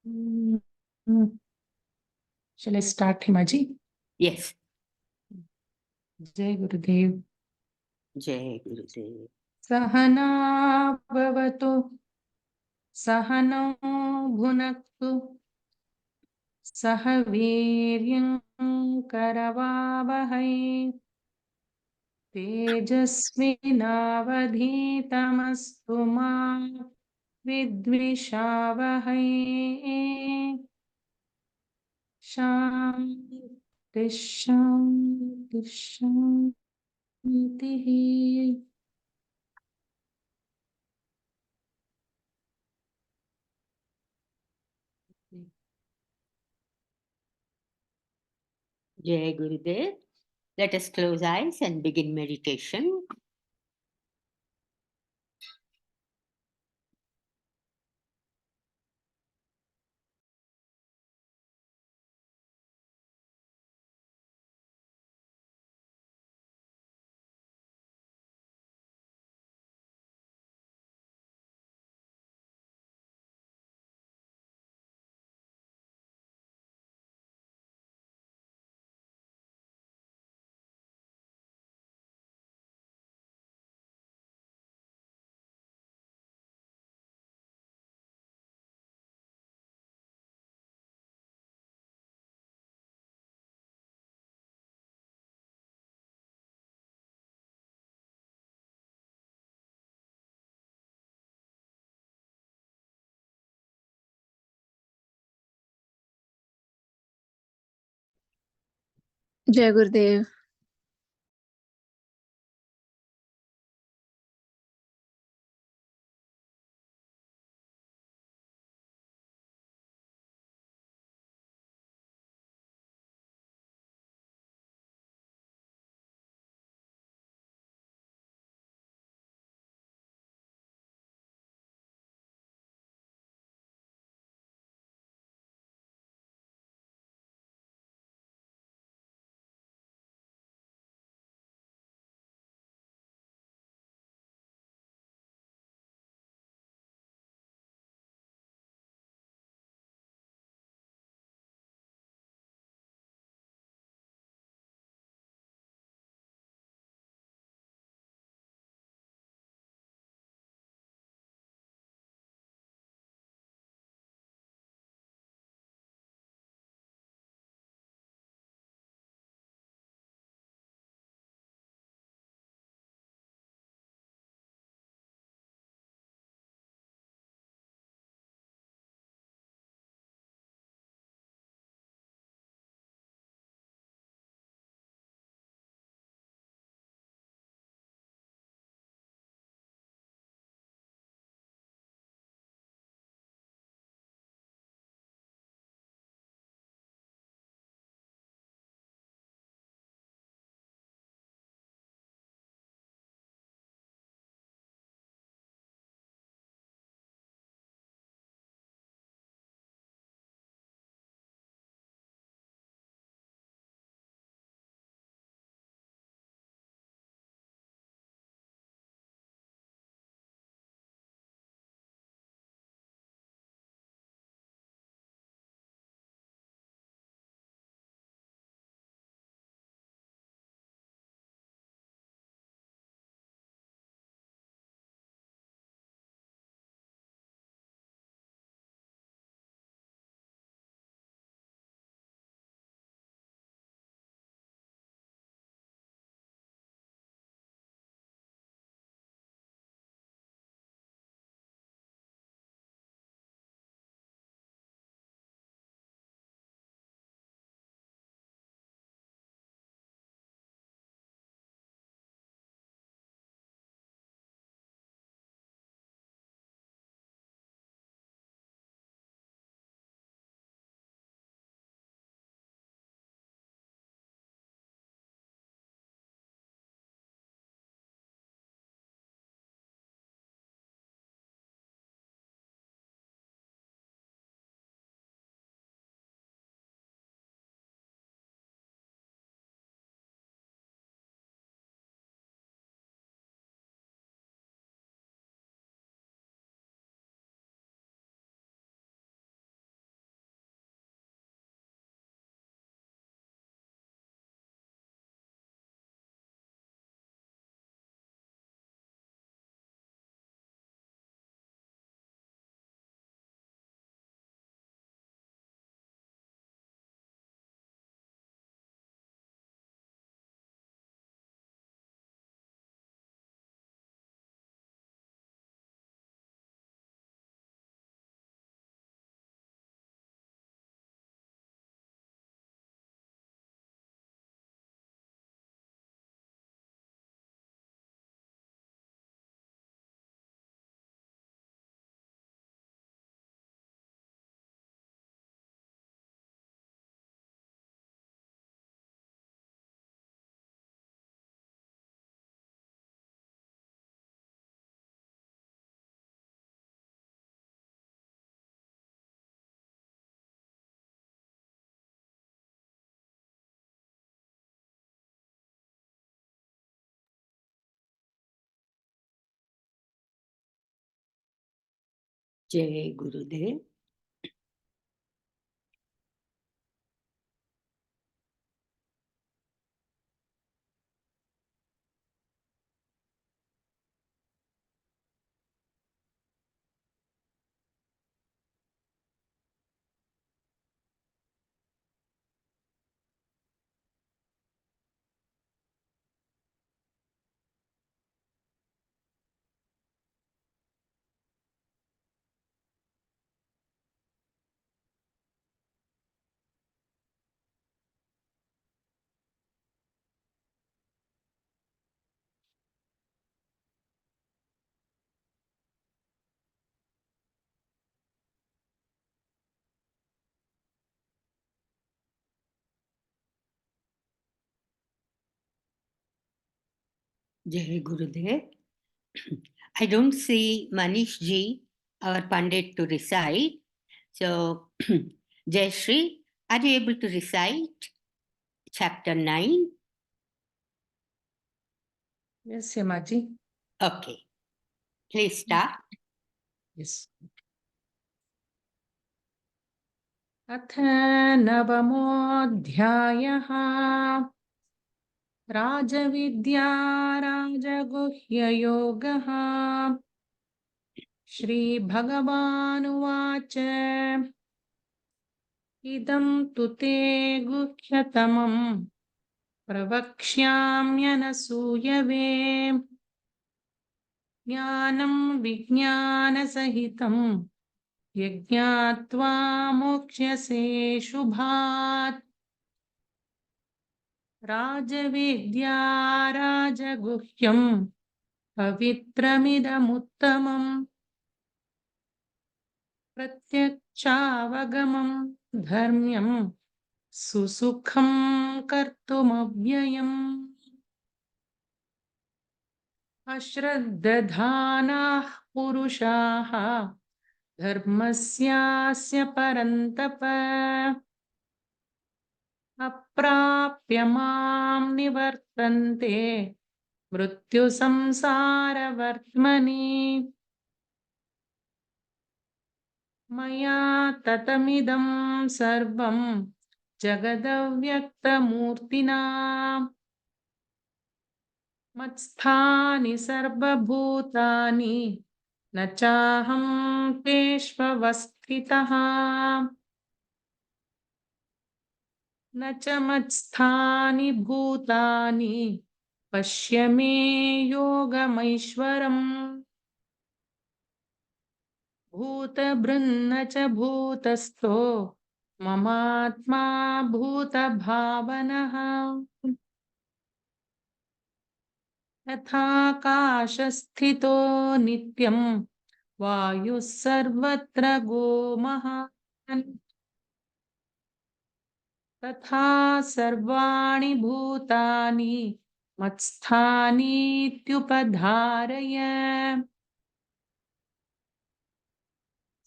Mm, Shall I start, Himaji? Yes. Jai Gurudev. Jai Gurudev. Sahana bhavatu, sahano bhunaktu, sahaviryam karavavahai, tejasvinavadhitamastu ma vidvishavahai. Shanti, shanti, shanti. Jai Gurudev. Let us close eyes and begin meditation. Jai Gurudev. Jai Gurudev. Jai Gurudev. I don't see Manish ji, our Pandit, to recite. So, Jai Shri, are you able to recite chapter 9? Yes, Yamaji. Okay, please start. Yes. अथ नवमोऽध्यायः राजविद्या राजगुह्ययोगः श्रीभगवानुवाच इदं तु ते गुह्यतमं प्रवक्ष्याम्यनसूयवे ज्ञानं विज्ञानसहितं यज्ञात्वा मोक्ष्यसे शुभात् राजविद्या राजगुह्यं पवित्रमिदमुत्तमम् प्रत्यक्षावगमं धर्म्यं सुसुखं कर्तुमव्ययम् अश्रद्धधानाः पुरुषाः धर्मस्यास्य परन्तप अप्राप्य मां निवर्तन्ते मृत्युसंसारवर्त्मनि मया ततमिदं सर्वं जगदव्यक्तमूर्तिना मत्स्थानि सर्वभूतानि न चाहं तेष्वस्थितः न च मत्स्थानि भूतानि पश्य मे योगमैश्वरम् भूतभृन्न च भूतस्थो ममात्मा भूतभावनः यथाकाशस्थितो नित्यं वायुः सर्वत्र गोमहान् तथा सर्वाणि भूतानि मत्स्थानीत्युपधारय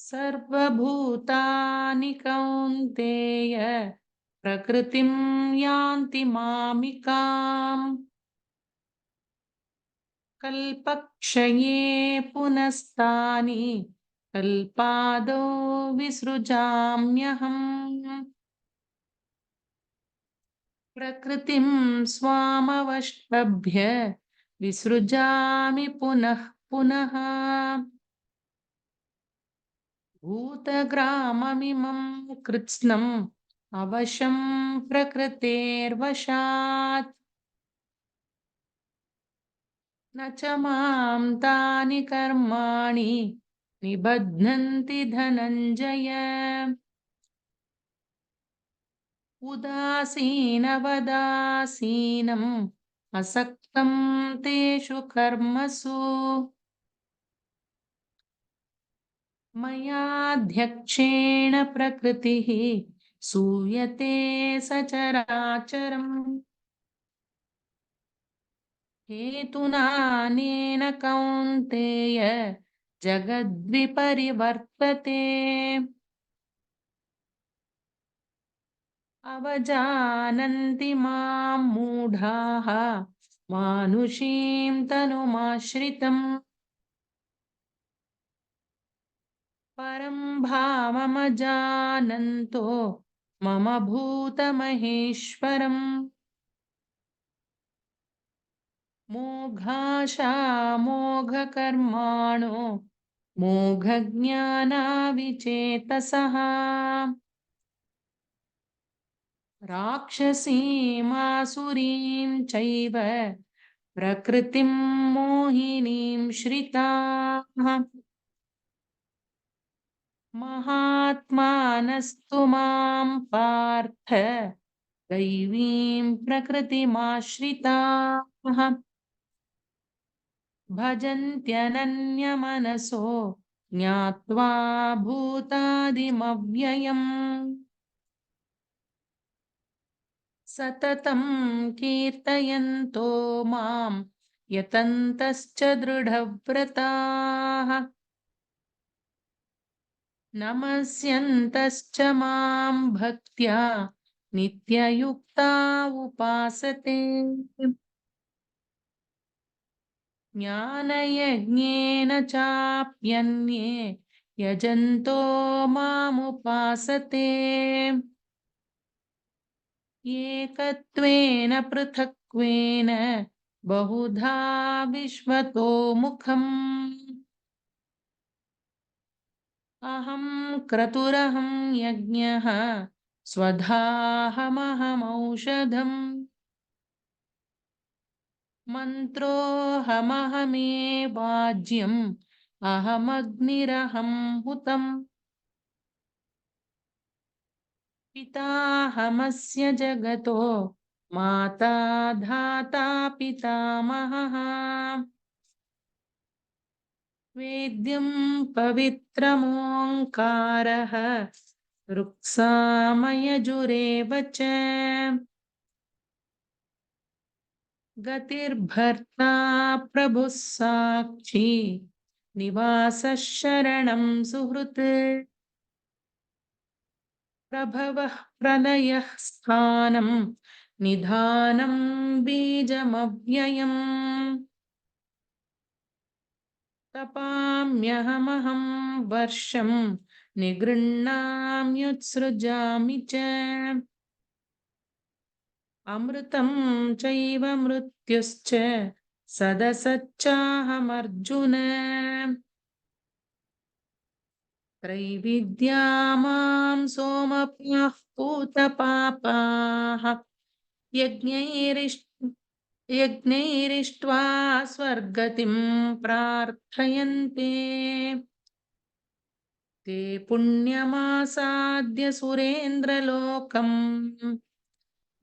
सर्वभूतानि कौन्तेय प्रकृतिं यान्ति मामिकाम् कल्पक्षये पुनस्तानि कल्पादो विसृजाम्यहम् प्रकृतिं स्वामवष्टभ्य विसृजामि पुनः पुनः भूतग्राममिमं कृत्स्नम् अवशं प्रकृतेर्वशात् न च मां तानि कर्माणि निबध्नन्ति धनञ्जय उदासीनवदासीनम् असक्तं तेषु कर्मसु मयाध्यक्षेण प्रकृतिः सूयते सचराचरम् हेतुनानेन कौन्तेय जगद्विपरिवर्तते अवजानन्ति मां मूढाः मानुषीं तनुमाश्रितम् परं भावमजानन्तो मम भूतमहेश्वरम् मोघाशा मोघकर्माणो मोघज्ञानाविचेतसः राक्षसीमासुरीं चैव प्रकृतिं मोहिनीं श्रिताः महात्मानस्तु मां पार्थ दैवीं प्रकृतिमाश्रिताः भजन्त्यनन्यमनसो ज्ञात्वा भूतादिमव्ययम् सततं कीर्तयन्तो मां यतन्तश्च दृढव्रताः नमस्यन्तश्च मां भक्त्या नित्ययुक्ता उपासते ज्ञानयज्ञेन चाप्यन्ये यजन्तो मामुपासते एकत्वेन पृथक्त्वेन बहुधा विश्वतो मुखम् अहं क्रतुरहं यज्ञः स्वधाहमहमौषधम् मन्त्रोऽहमहमेवाज्यम् अहमग्निरहं हुतम् पिताहमस्य जगतो माता धाता पितामहः वेद्यं पवित्रमोङ्कारः ऋक्सामयजुरेव च गतिर्भर्ता प्रभुः साक्षी निवासः शरणं सुहृत् प्रभवः प्रलयः स्थानं निधानं बीजमव्ययम् तपाम्यहमहं वर्षं निगृह्णाम्युत्सृजामि च अमृतं चैव मृत्युश्च सदसच्चाहमर्जुन त्रैविद्या मां सोमप्यः पूतपापाः यज्ञैरिष्ट्वा स्वर्गतिं प्रार्थयन्ते ते पुण्यमासाद्य सुरेन्द्रलोकम्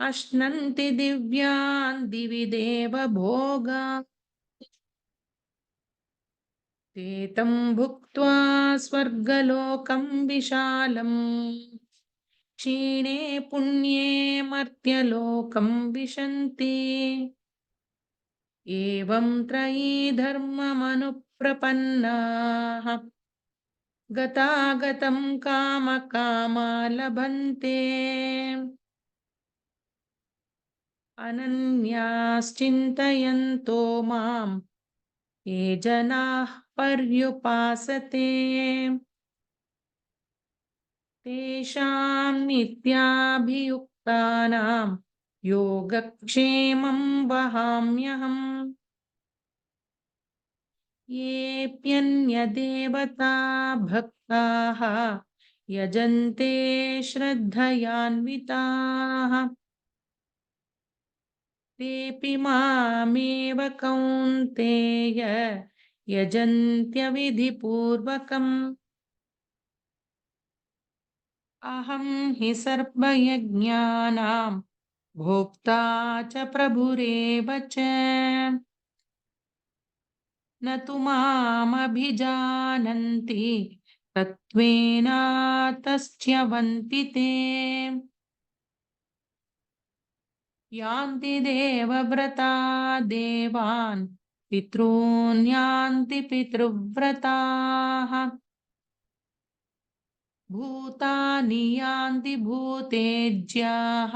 अश्नन्ति दिव्यान् दिवि देव भोगान् ते तं भुक्त्वा स्वर्गलोकं विशालम् क्षीणे पुण्ये मर्त्यलोकं विशन्ति एवं त्रयी धर्ममनुप्रपन्नाः गतागतं कामकामा लभन्ते अनन्याश्चिन्तयन्तो मां ये जनाः पर्युपासते तेषां नित्याभियुक्तानां योगक्षेमं वहाम्यहम् येऽप्यन्यदेवता भक्ताः यजन्ते श्रद्धयान्विताः तेऽपि मामेव कौन्तेय यजन्त्यविधिपूर्वकम् अहं हि सर्वयज्ञानां भोक्ता च प्रभुरेव च न तु मामभिजानन्ति तत्त्वेनातस्थ्यवन्ति ते यान्ति देवव्रता देवान् पितॄन् यान्ति पितृव्रताः भूतानि यान्ति भूतेज्याः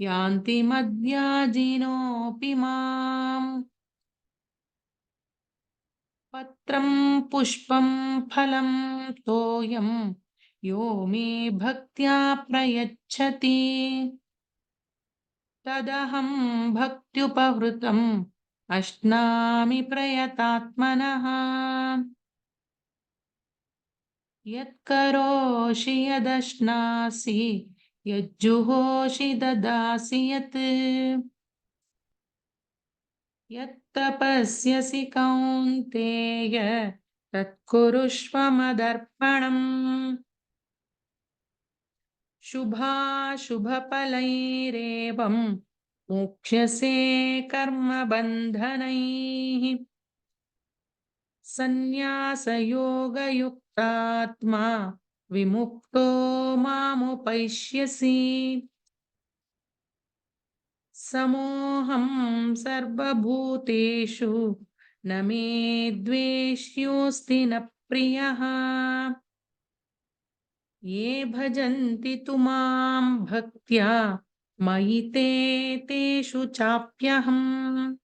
यान्ति मद्याजिनोऽपि माम् पत्रं पुष्पं फलं तोयं यो मे भक्त्या प्रयच्छति तदहं भक्त्युपहृतम् अश्नामि प्रयतात्मनः यत्करोषि यदश्नासि यज्जुहोषि ददासि यत् यत्तपस्यसि कौन्तेय तत्कुरुष्व मदर्पणम् शुभाशुभफलैरेवं मोक्ष्यसे कर्मबन्धनैः सन्न्यासयोगयुक्तात्मा विमुक्तो मामुपैष्यसि समोऽहं सर्वभूतेषु न मे द्वेष्योऽस्ति न प्रियः ये भजन्ति तु मां भक्त्या मयि ते तेषु चाप्यहम्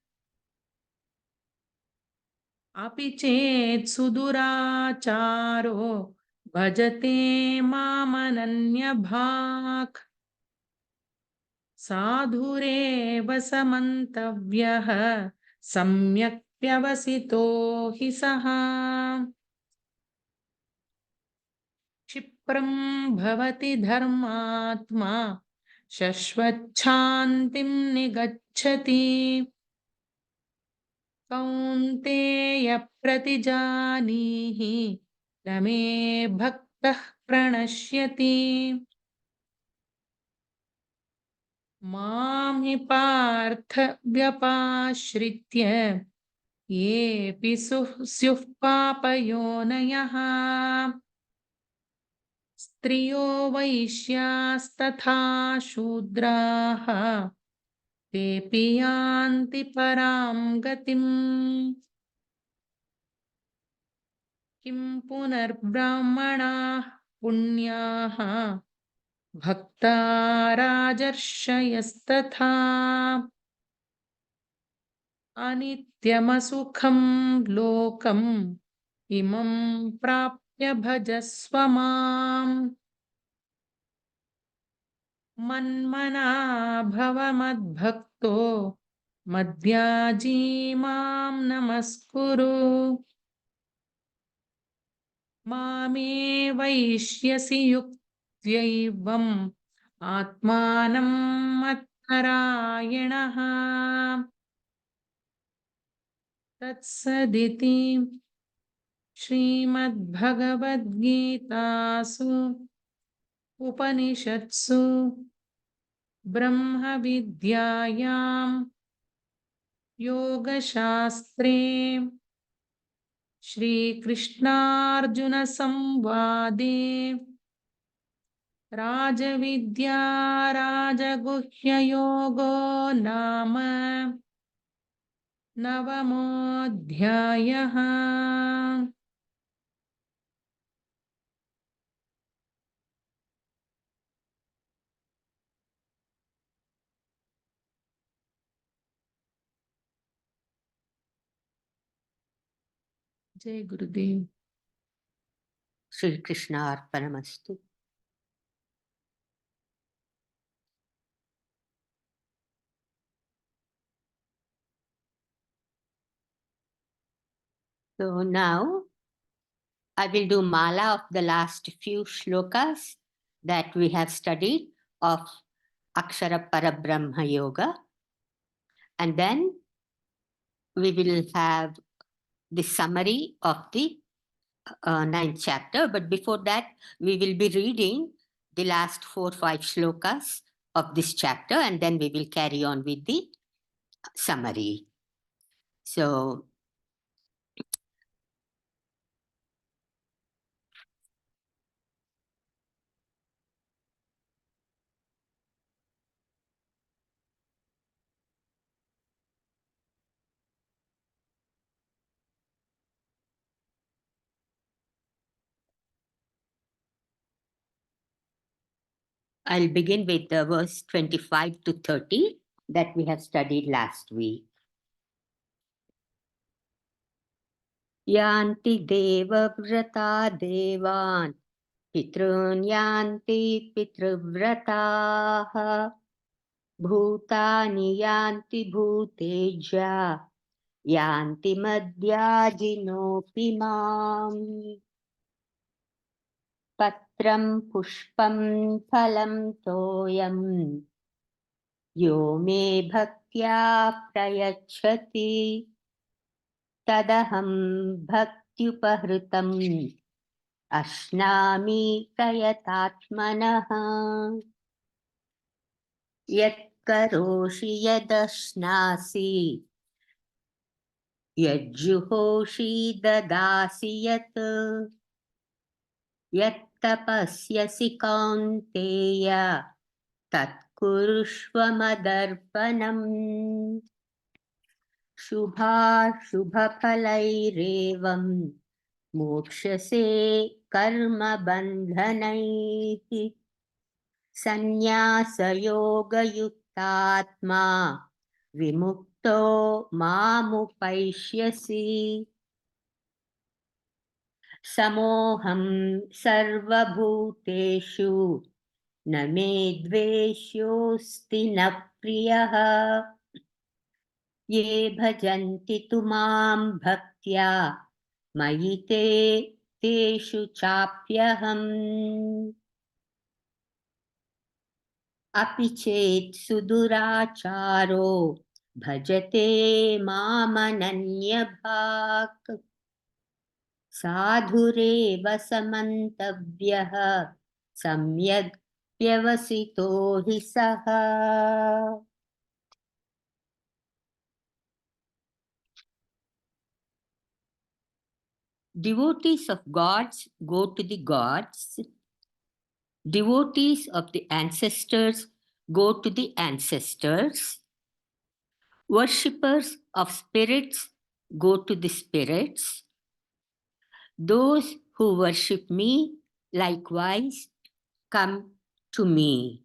अपि चेत् सुदुराचारो भजते मामनन्यभाक् साधुरेव समन्तव्यः सम्यक् व्यवसितो हि सः क्षिप्रं भवति धर्मात्मा शश्वच्छान्तिं निगच्छति कौन्तेय प्रतिजानीहि न मे भक्तः प्रणश्यति मां हि पार्थ व्यपाश्रित्य येऽपि स्युः पापयोनयः स्त्रियो वैश्यास्तथा शूद्राः तेऽपि यान्ति परां गतिम् किं पुनर्ब्राह्मणाः पुण्याः भक्ता राजर्षयस्तथा अनित्यमसुखं लोकम् इमं प्राप्य भजस्व माम् मन्मना भव मद्भक्तो मद्याजी मां नमस्कुरु मामे वैष्यसि युक्त्यैवम् आत्मानं मत्परायणः तत्सदिति श्रीमद्भगवद्गीतासु उपनिषत्सु ब्रह्मविद्यायां योगशास्त्रे श्रीकृष्णार्जुनसंवादे राजविद्या राजगुह्ययोगो नाम नवमोऽध्यायः। जय गुरुदेव। Shri Krishna Arpanamastu. So now I will do mala of the last few shlokas that we have studied of Akshara Parabrahma Yoga. And then we will have the summary of the 9th chapter. But before that, we will be reading the last 4 or 5 shlokas of this chapter, and then we will carry on with the summary. So I'll begin with the verse 25 to 30 that we have studied last week. Yanti devavrata devan pitrun yanti pitrvrataha bhutani yanti bhuteja yanti madhyajinopi mam patram pushpam phalam toyam yo me bhaktya prayachati tadaham bhaktyupahritam ashnami prayatatmanaha yat karoshi yadashnasi yajjuhoshi dadasi yat yat tapasyasi kaunteya tat kurushva madarpanam shubha shubha phalairevam mokshase karma bandhanaihi Sanyasa yoga yuktatma vimukto mamupaishyasi samoham sarvabhuteshu na me dveshyosti na priyaha ye bhajanti tumam bhaktya mayite teshu chapyaham Api chet suduracharo bhajate mamananya bhak sadhureva samantavyaha samyag vyavasito hi saha. Devotees of gods go to the gods. Devotees of the ancestors go to the ancestors. Worshippers of spirits go to the spirits. Those who worship me likewise come to me.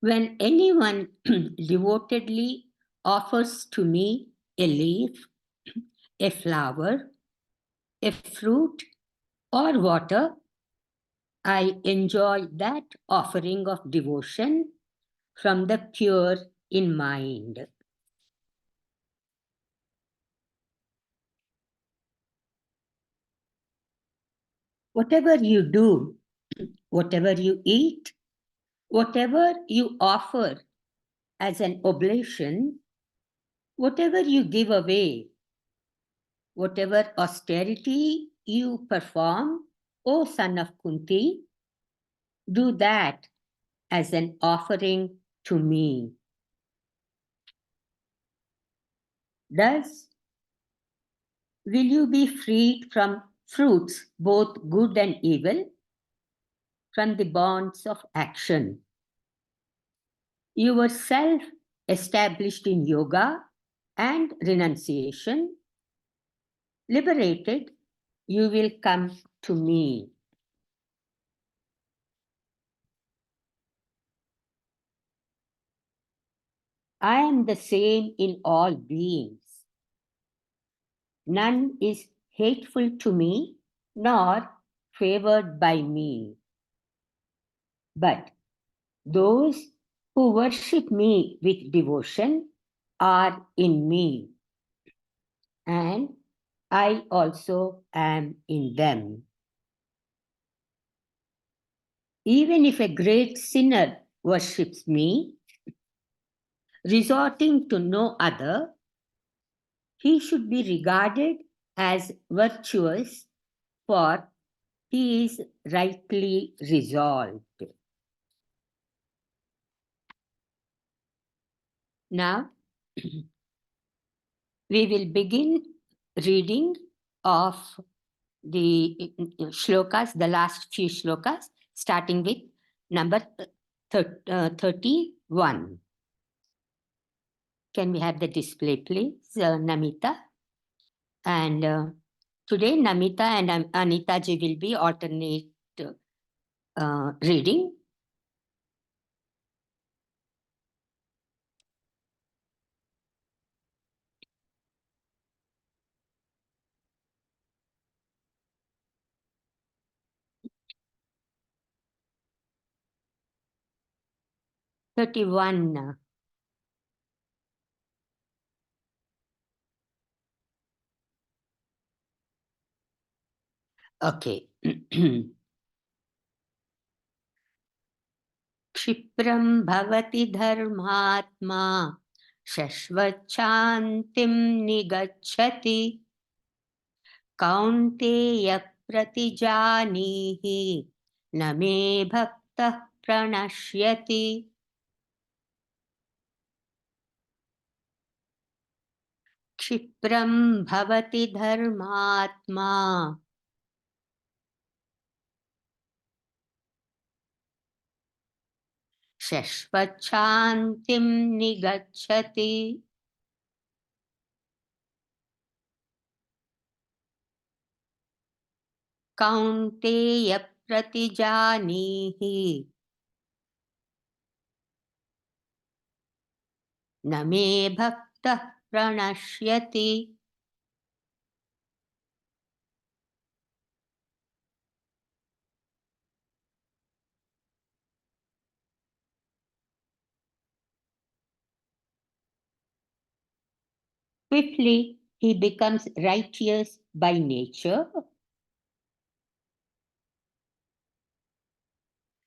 When anyone devotedly offers to me a leaf, a flower, a fruit, or water, I enjoy that offering of devotion from the pure in mind. Whatever you do, whatever you eat, whatever you offer as an oblation, whatever you give away, whatever austerity you perform, O son of Kunti, do that as an offering to me. Thus, will you be freed from fruits, both good and evil, from the bonds of action. Yourself established in yoga and renunciation, liberated, you will come to me. I am the same in all beings. None is hateful to me, nor favored by me. But those who worship me with devotion are in me, and I also am in them. Even if a great sinner worships me, resorting to no other, he should be regarded as virtuous, for he is rightly resolved. Now, we will begin reading of the shlokas, the last few shlokas, starting with number 31. Can we have the display, please, Namita? And today, Namita and Anita ji will be alternate reading. 31. Okay. क्षिप्रं भवति धर्मात्मा शश्वच्छान्तिं निगच्छति कौन्तेय प्रतिजानीहि न मे भक्तः प्रणश्यति क्षिप्रं भवति धर्मात्मा शश्वच्छान्तिं निगच्छति कौन्तेय प्रतिजानीहि न मे भक्तः प्रणश्यति Quickly, he becomes righteous by nature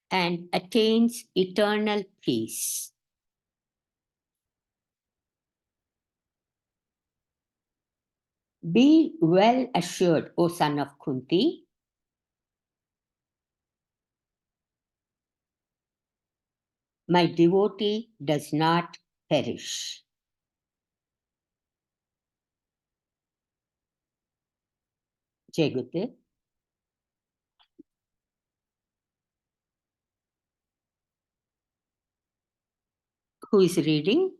and attains eternal peace. Be well assured, O son of Kunti, my devotee does not perish. Jai Gurudev. Who is reading?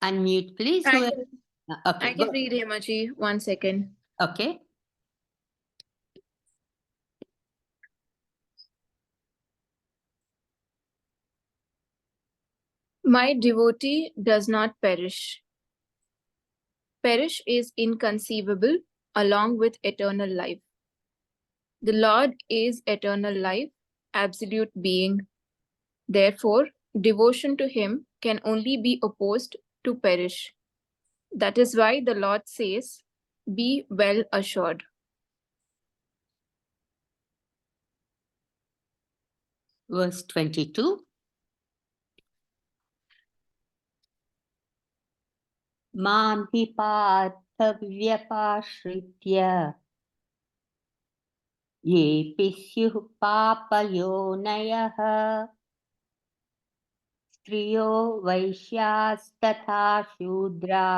Unmute, please. I Whoever- can, Okay, I can go. read Hemaji. 1 second. Okay. My devotee does not perish. Perish is inconceivable along with eternal life. The Lord is eternal life, absolute being. Therefore, devotion to Him can only be opposed to perish. That is why the Lord says, be well assured. Verse 22. Mam hi partha vyapashritya ye pisyuh papayonayah स्त्रियो वैश्यास्तथा शूद्रा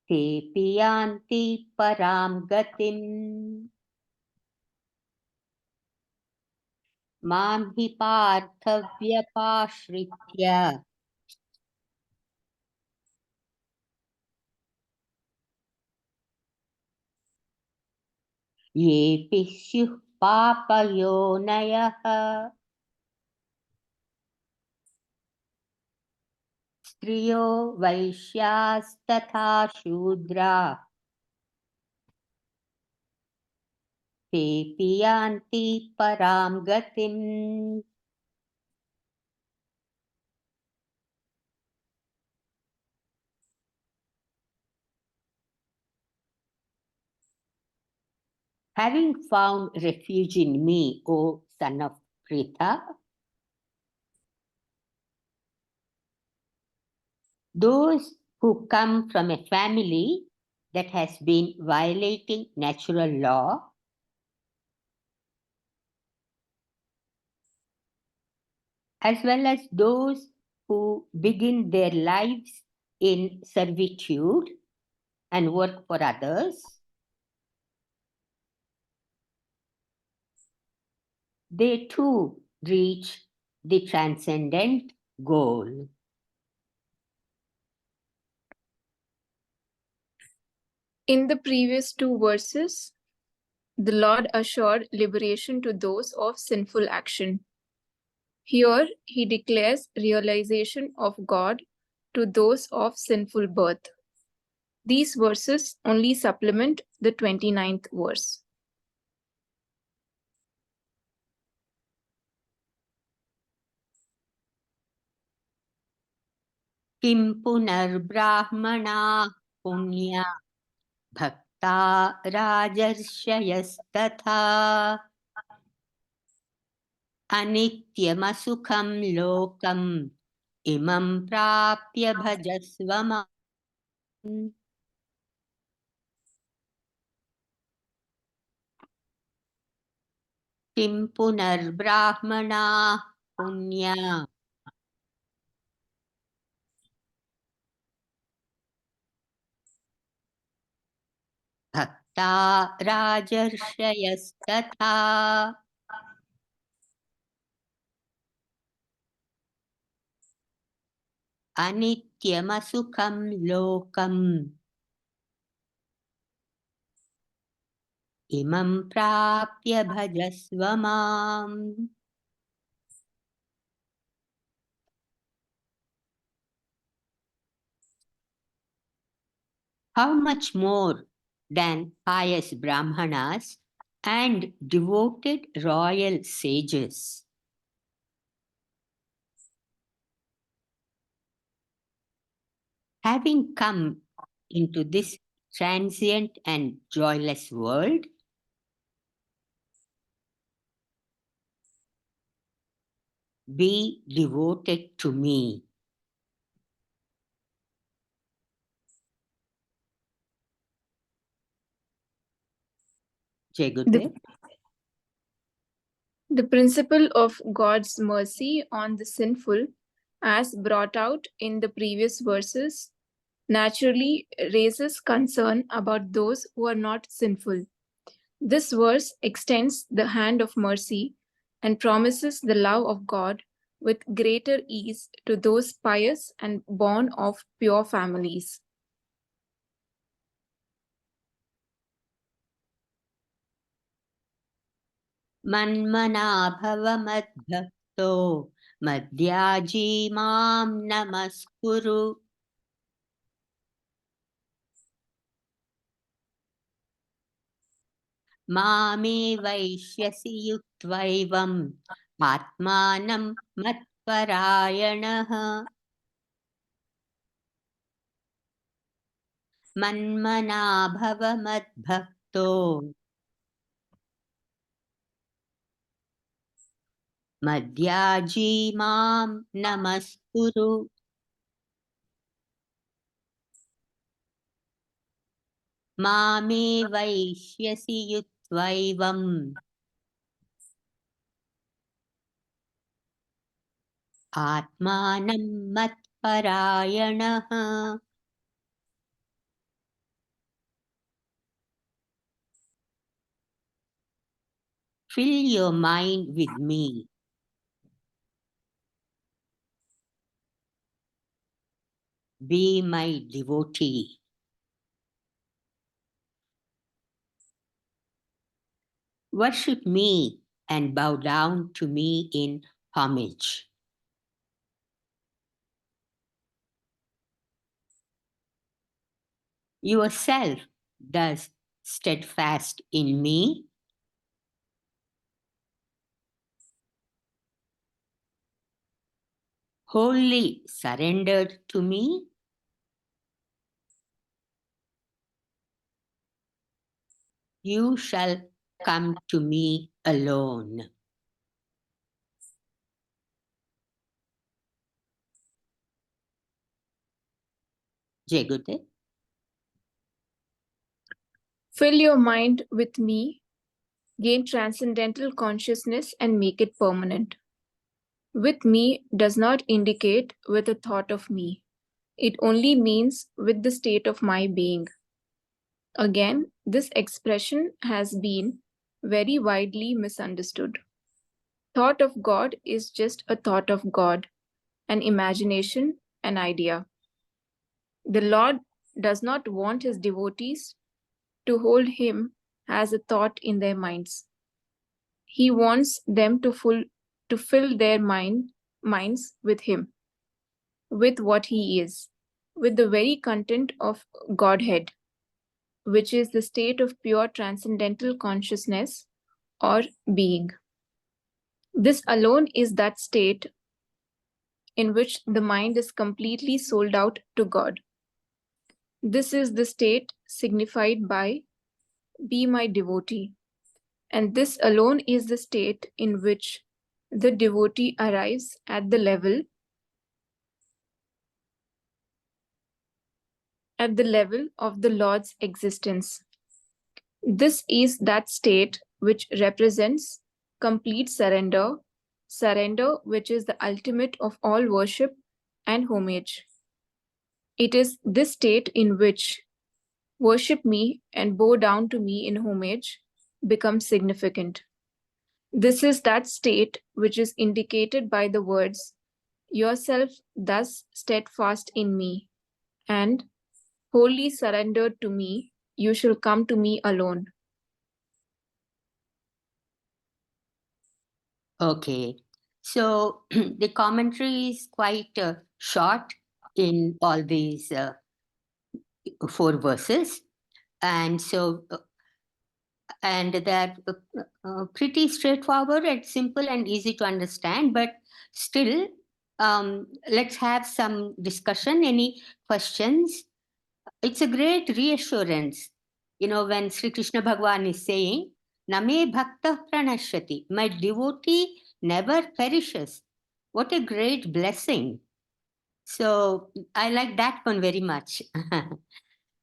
तेऽपि यान्ति परां गतिम् मां हि पार्थ व्यपाश्रित्य येऽपि स्युः पापयोनयः स्त्रियो वैश्यास्तथा शूद्रा तेऽपि यान्ति परां गतिम् Having found refuge in me, O son of Pritha, those who come from a family that has been violating natural law as well as those who begin their lives in servitude and work for others, they too reach the transcendent goal. In the previous 2 verses, the Lord assured liberation to those of sinful action. Here he declares realization of God to those of sinful birth. These verses only supplement the 29th verse. Kim punarbrahmana punya bhakta rajarshyastatha anityamasukham lokam imam prapya bhajasvama. Kim punarbrahmana punya bhakta rajarshyastatha anityamasukham lokam imam prapya bhajasvamam. How much more than pious brahmanas and devoted royal sages? Having come into this transient and joyless world, be devoted to me. Jai Gurudev. The principle of God's mercy on the sinful, as brought out in the previous verses, naturally raises concern about those who are not sinful. This verse extends the hand of mercy and promises the love of God with greater ease to those pious and born of pure families. Manmana bhava madbhakto madhyaji mam namaskuru. Mame vaishyasi yuktvaivam atmanam matparayanaha. Manmana bhava madbhakto madhyaji mam namaskuru. Mame vaishyasi yuktvaivam atmanam matparayanaha. Fill your mind with me. Be my devotee. Worship me and bow down to me in homage. Yourself thus steadfast in me, wholly surrendered to me, you shall come to me alone. Jai Gurudev. Fill your mind with me, gain transcendental consciousness, and make it permanent. With me does not indicate with a thought of me. It only means with the state of my being. Again, this expression has been very widely misunderstood. Thought of God is just a thought of God, an imagination, an idea. The Lord does not want his devotees to hold him as a thought in their minds. He wants them to to fill their minds with Him, with what He is, with the very content of Godhead, which is the state of pure transcendental consciousness or being. This alone is that state in which the mind is completely sold out to God. This is the state signified by "Be my devotee," and this alone is the state in which the devotee arrives at the level of the Lord's existence. This is that state which represents complete surrender, which is the ultimate of all worship and homage. It is this state in which "worship me and bow down to me in homage" becomes significant. This is that state which is indicated by the words "yourself thus steadfast in me" and "wholly surrendered to me, you shall come to me alone." Okay. So the commentary is quite short in all these 4 verses. And so, and they're pretty straightforward and simple and easy to understand, but still, let's have some discussion. Any questions? It's a great reassurance, when Sri Krishna Bhagavan is saying, Name Bhakta Pranashyati, my devotee never perishes. What a great blessing. So I like that one very much.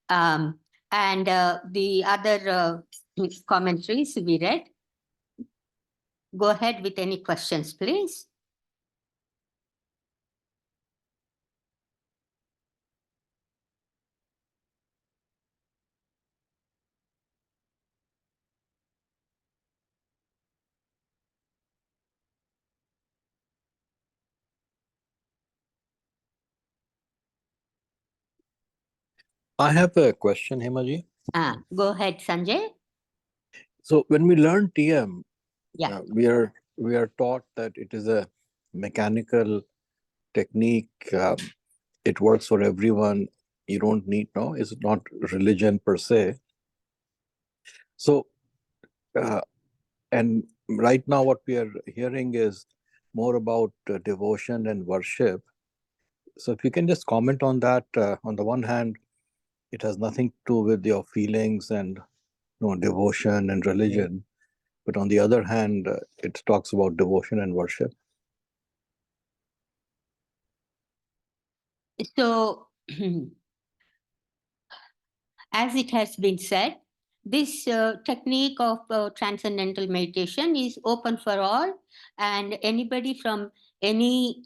And the other commentaries we read. Go ahead with any questions, please. I have a question, Hemaji. Go ahead, Sanjay. So when we learn TM, Yeah. we are taught that it is a mechanical technique. It works for everyone. You don't need, no, it's not religion per se. So, and right now what we are hearing is more about devotion and worship. So if you can just comment on that. On the one hand, it has nothing to do with your feelings and devotion and religion. But on the other hand, it talks about devotion and worship. So, as it has been said, this technique of transcendental meditation is open for all, and anybody from any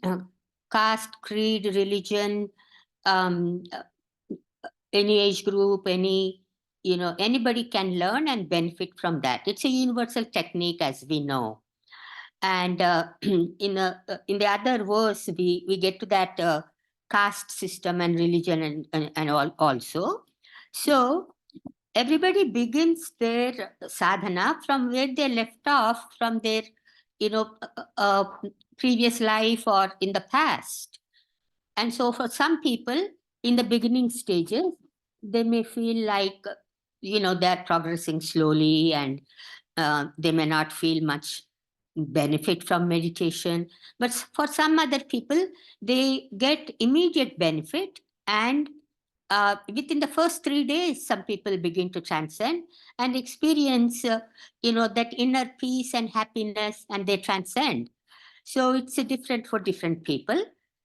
caste, creed, religion, any age group, anybody can learn and benefit from that. It's a universal technique, as we know. And in the other verse, we get to that caste system and religion and all also. So everybody begins their sadhana from where they left off from their previous life or in the past. And so for some people in the beginning stages, they may feel like they're progressing slowly, and they may not feel much benefit from meditation. But for some other people, they get immediate benefit, and within the first 3 days, some people begin to transcend and experience that inner peace and happiness, and they transcend. So it's different for different people.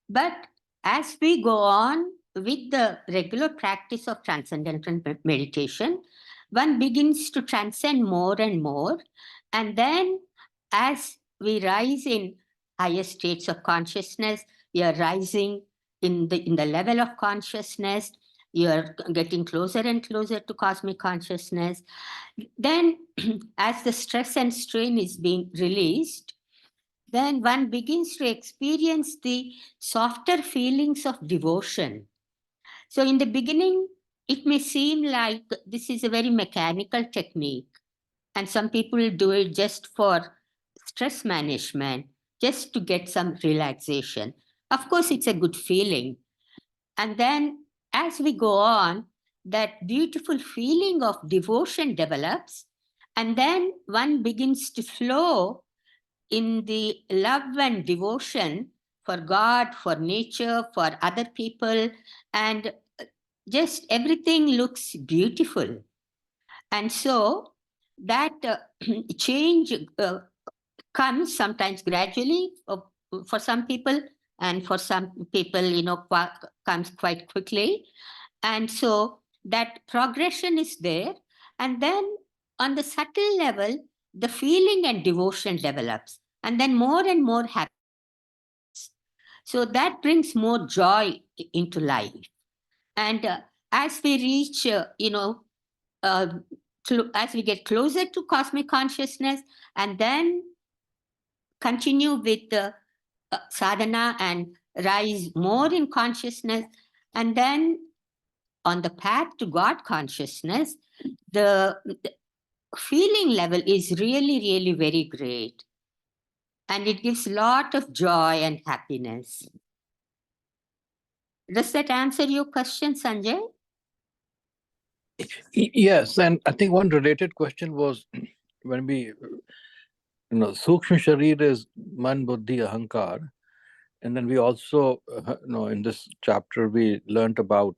But as we go on with the regular practice of transcendental meditation, one begins to transcend more and more. And then as we rise in higher states of consciousnness, we are rising in the level of consciousness, you are getting closer and closer to cosmic consciousness. Then as the stress and strain is being released, then one begins to experience the softer feelings of devotion. So in the beginning, it may seem like this is a very mechanical technique, and some people do it just for stress management, just to get some relaxation. Of course, it's a good feeling. And then as we go on, that beautiful feeling of devotion develops, and then one begins to flow in the love and devotion for God, for nature, for other people, and just everything looks beautiful. And so that change comes sometimes gradually for some people, and for some people, comes quite quickly. And so that progression is there. And then on the subtle level, the feeling and devotion develops, and then more and more happiness. So that brings more joy into life. And as we reach, as we get closer to cosmic consciousness, and then continue with the sadhana and rise more in consciousness, and then on the path to God consciousness, the feeling level is really, really very great. And it gives a lot of joy and happiness. Does that answer your question, Sanjay? Yes, and I think one related question was when we, Sukshma Sharir is Man, Buddhi, Ahankar. And then we also, in this chapter, we learned about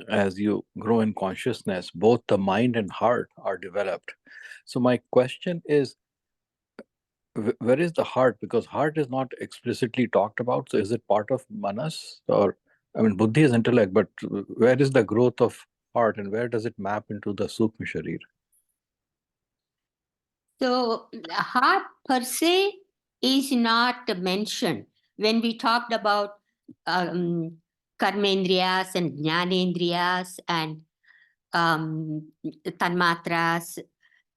as you grow in consciousness, both the mind and heart are developed. So my question is, where is the heart? Because heart is not explicitly talked about. So is it part of manas? Or, I mean, buddhi is intellect, but where is the growth of heart and where does it map into the Sukshma Sharir? So heart per se is not mentioned. When we talked about karmendriyas and jnanendriyas and tanmatras,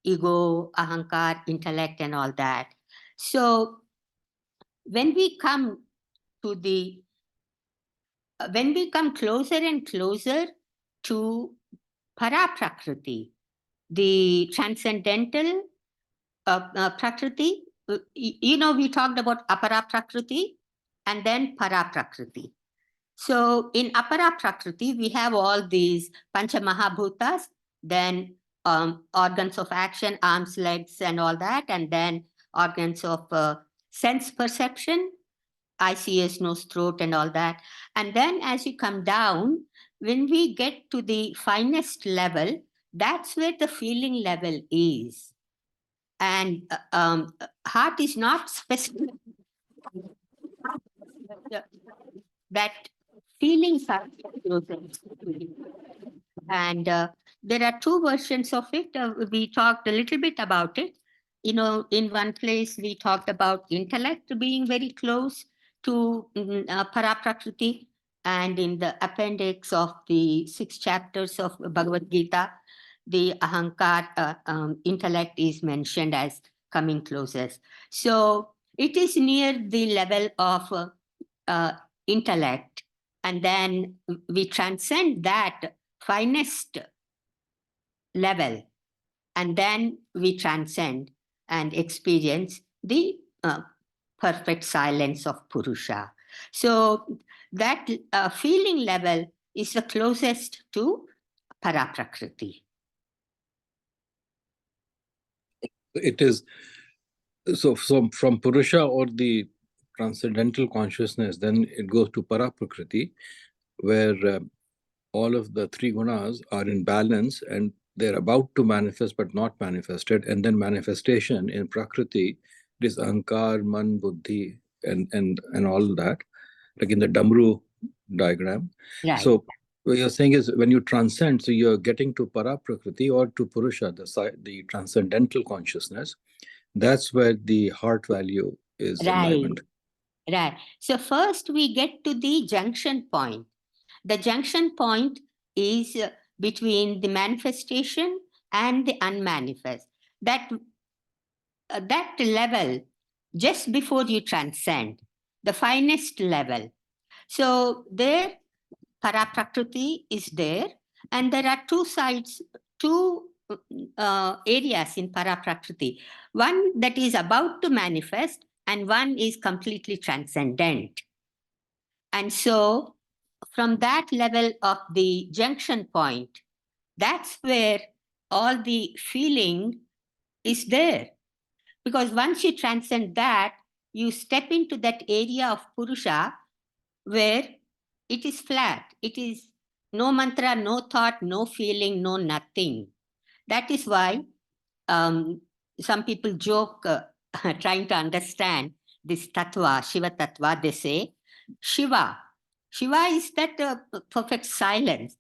ego, ahankar, intellect, and all that. So when we come closer and closer to para-prakriti, the transcendental prakriti, we talked about apara-prakriti and then para-prakriti. So in apara-prakriti, we have all these pancha-mahabhutas, then organs of action, arms, legs, and all that, and then organs of sense perception, eyes, ears, nose, throat, and all that. And then as you come down, when we get to the finest level, that's where the feeling level is. And heart is not specific. That feelings are closer. And there are two versions of it. We talked a little bit about it. In one place we talked about intellect being very close to para-prakriti, and in the appendix of the 6 chapters of Bhagwat Geeta, the ahankar intellect is mentioned as coming closest. So it is near the level of intellect, and then we transcend that finest level, and then we transcend and experience the perfect silence of Purusha. So that feeling level is the closest to para-prakriti. It is, so from Purusha or the transcendental consciousness, then it goes to para-prakriti, where all of the 3 gunas are in balance and they're about to manifest but not manifested. And then manifestation in Prakriti is Ahankar, Man, Buddhi, and all that, like in the Damru diagram. Right. So what you're saying is when you transcend, so you're getting to Para-Prakriti or to Purusha, the transcendental consciousness, that's where the heart value is enlivened. Right. So first we get to the junction point. The junction point is between the manifestation and the unmanifest. That level, just before you transcend, the finest level. So there, para-prakriti is there, and there are 2 sides, 2 areas in para-prakriti. One that is about to manifest, and one is completely transcendent. And so from that level of the junction point, that's where all the feeling is there. Because once you transcend that, you step into that area of Purusha where it is flat. It is no mantra, no thought, no feeling, no nothing. That is why some people joke, trying to understand this tattva, Shiva tattva, they say, Shiva. Shiva is that perfect silence.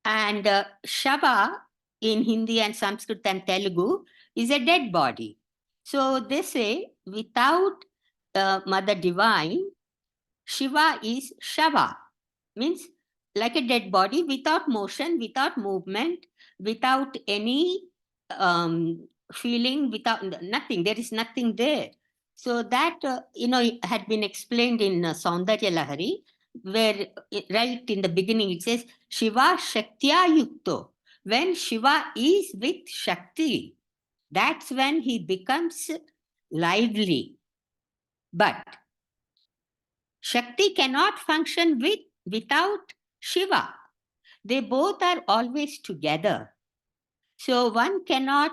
And Shava in Hindi and Sanskrit and Telugu is a dead body. So they say, without Mother Divine, Shiva is Shava, means like a dead body without motion, without movement, without any feeling, without nothing. There is nothing there. So that, had been explained in Saundarya Lahari, where right in the beginning it says, Shiva Shaktya Yukto. When Shiva is with Shakti, that's when he becomes lively. But Shakti cannot function without Shiva. They both are always together. So one cannot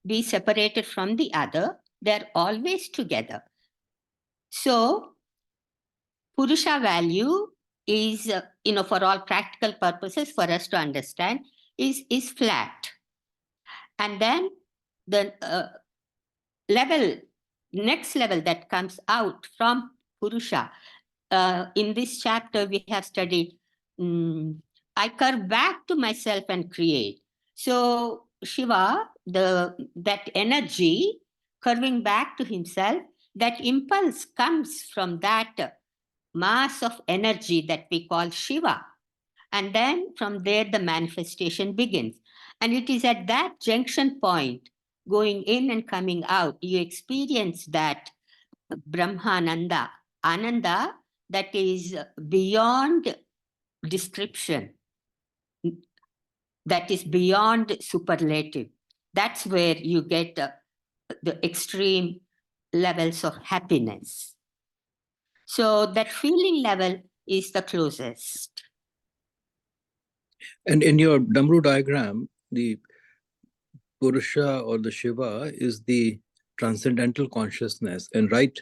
be separated from the other. They're always together. So Purusha value is, for all practical purposes, for us to understand, is flat. And then the next level that comes out from Purusha, in this chapter we have studied, I curve back to myself and create. So Shiva, that energy curving back to himself, that impulse comes from that mass of energy that we call Shiva. And then from there, the manifestation begins. And it is at that junction point, going in and coming out, you experience that Brahmananda, Ananda that is beyond description, that is beyond superlative. That's where you get the extreme levels of happiness. So that feeling level is the closest. And in your Damru diagram, the Purusha or the Shiva is the transcendental consciousness and right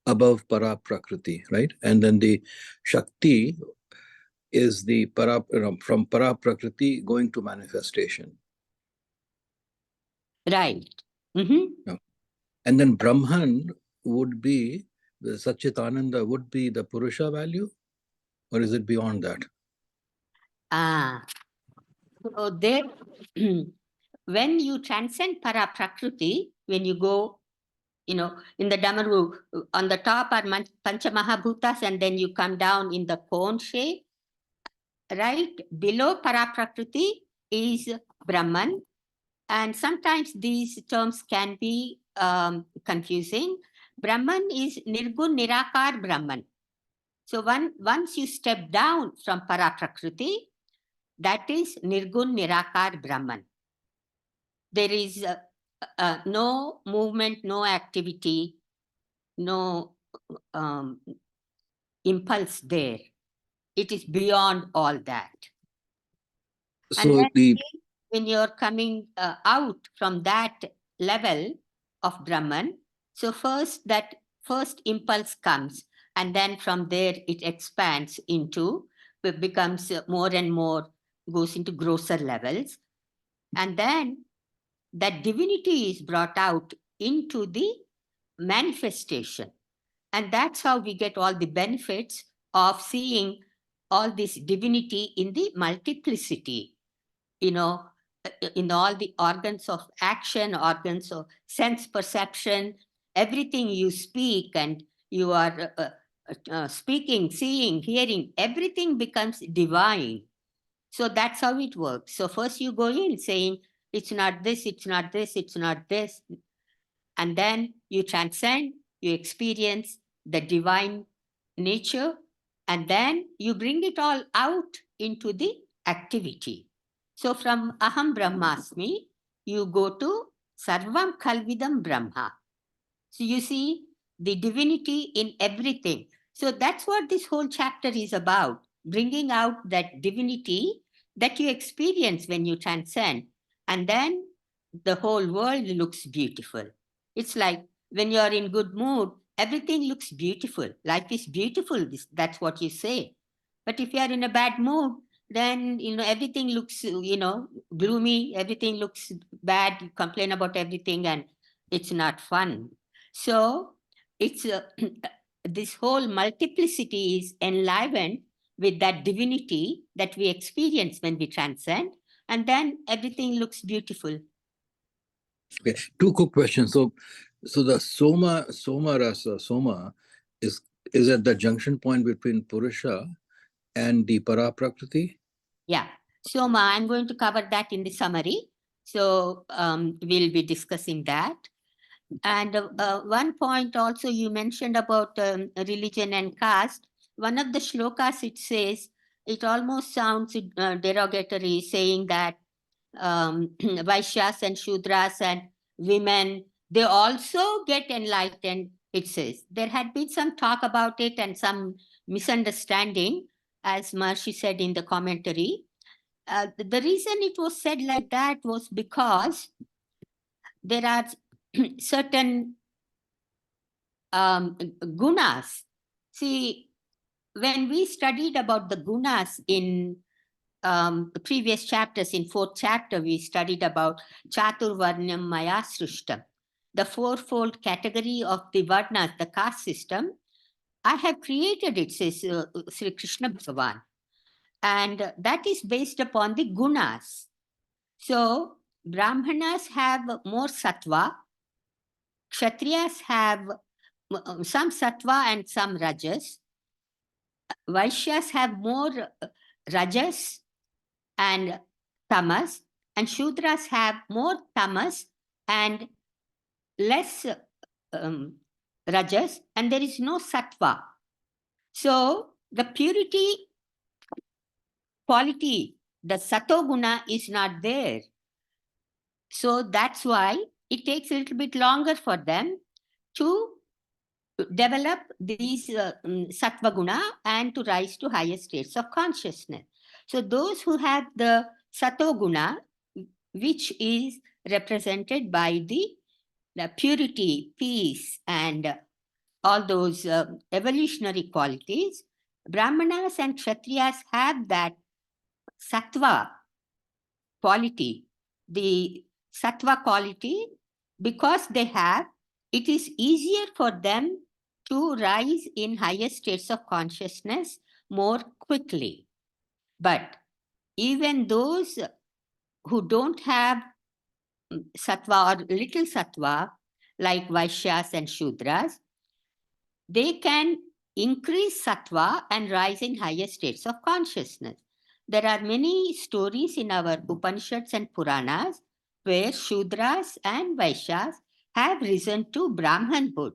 above Para Prakriti, right? And then the Shakti is the from Para Prakriti going to manifestation. Right. Mm-hmm. Yeah. And then Brahman would be, the Satchitananda would be the Purusha value, or is it beyond that? So there, when you transcend Para Prakriti, when you go, in the Damaru, on the top are Pancha Mahabhutas, and then you come down in the cone shape. Right below Para Prakriti is Brahman. And sometimes these terms can be confusing. Brahman is Nirgun Nirakar Brahman. So once you step down from Para Prakriti, that is Nirgun Nirakar Brahman. There is no movement, no activity, no impulse there. It is beyond all that. So And when you're coming out from that level of Brahman, so that first impulse comes, and then from there it expands into, it becomes more and more, goes into grosser levels. And then that divinity is brought out into the manifestation. And that's how we get all the benefits of seeing all this divinity in the multiplicity, in all the organs of action, organs of sense perception, everything you speak and you are speaking, seeing, hearing, everything becomes divine. So that's how it works. So first you go in saying, it's not this, it's not this, it's not this. And then you transcend, you experience the divine nature, and then you bring it all out into the activity. So from Aham Brahmasmi, you go to Sarvam Kalvidam Brahma. So you see, the divinity in everything. So that's what this whole chapter is about, bringing out that divinity that you experience when you transcend. And then the whole world looks beautiful. It's like when you're in good mood, everything looks beautiful. Life is beautiful. That's what you say. But if you are in a bad mood, then, everything looks, gloomy. Everything looks bad. You complain about everything and it's not fun. So it's this whole multiplicity is enlivened with that divinity that we experience when we transcend, and then everything looks beautiful. Okay, two quick questions. So the soma rasa, soma is at the junction point between Purusha and the Paraprakriti? Yeah. So I'm going to cover that in the summary. So we'll be discussing that. And one point also you mentioned about religion and caste. One of the shlokas, it says, it almost sounds derogatory, saying that Vaishyas and Shudras and women, they also get enlightened, it says. There had been some talk about it and some misunderstanding, as Maharishi said in the commentary. The reason it was said like that was because there are certain gunas. See, when we studied about the gunas in previous chapters, in 4th chapter, we studied about Chaturvarnyam Maya Srishtam, the fourfold category of the Varnas, the caste system. I have created it, says Sri Krishna Bhagavan. And that is based upon the gunas. So, Brahmanas have more sattva, Kshatriyas have some sattva and some rajas, Vaishyas have more rajas and tamas, and Shudras have more tamas and less rajas, and there is no sattva. So the purity quality, the satoguna, is not there. So that's why it takes a little bit longer for them to develop these sattva guna and to rise to higher states of consciousness. So those who have the satoguna, which is represented by the purity, peace, and all those evolutionary qualities, Brahmanas and Kshatriyas have that sattva quality. The sattva quality, because they have, it is easier for them to rise in higher states of consciousness more quickly. But even those who don't have sattva or little sattva, like Vaishyas and Shudras, they can increase sattva and rise in higher states of consciousness. There are many stories in our Upanishads and Puranas where Shudras and Vaishyas have risen to Brahmanhood,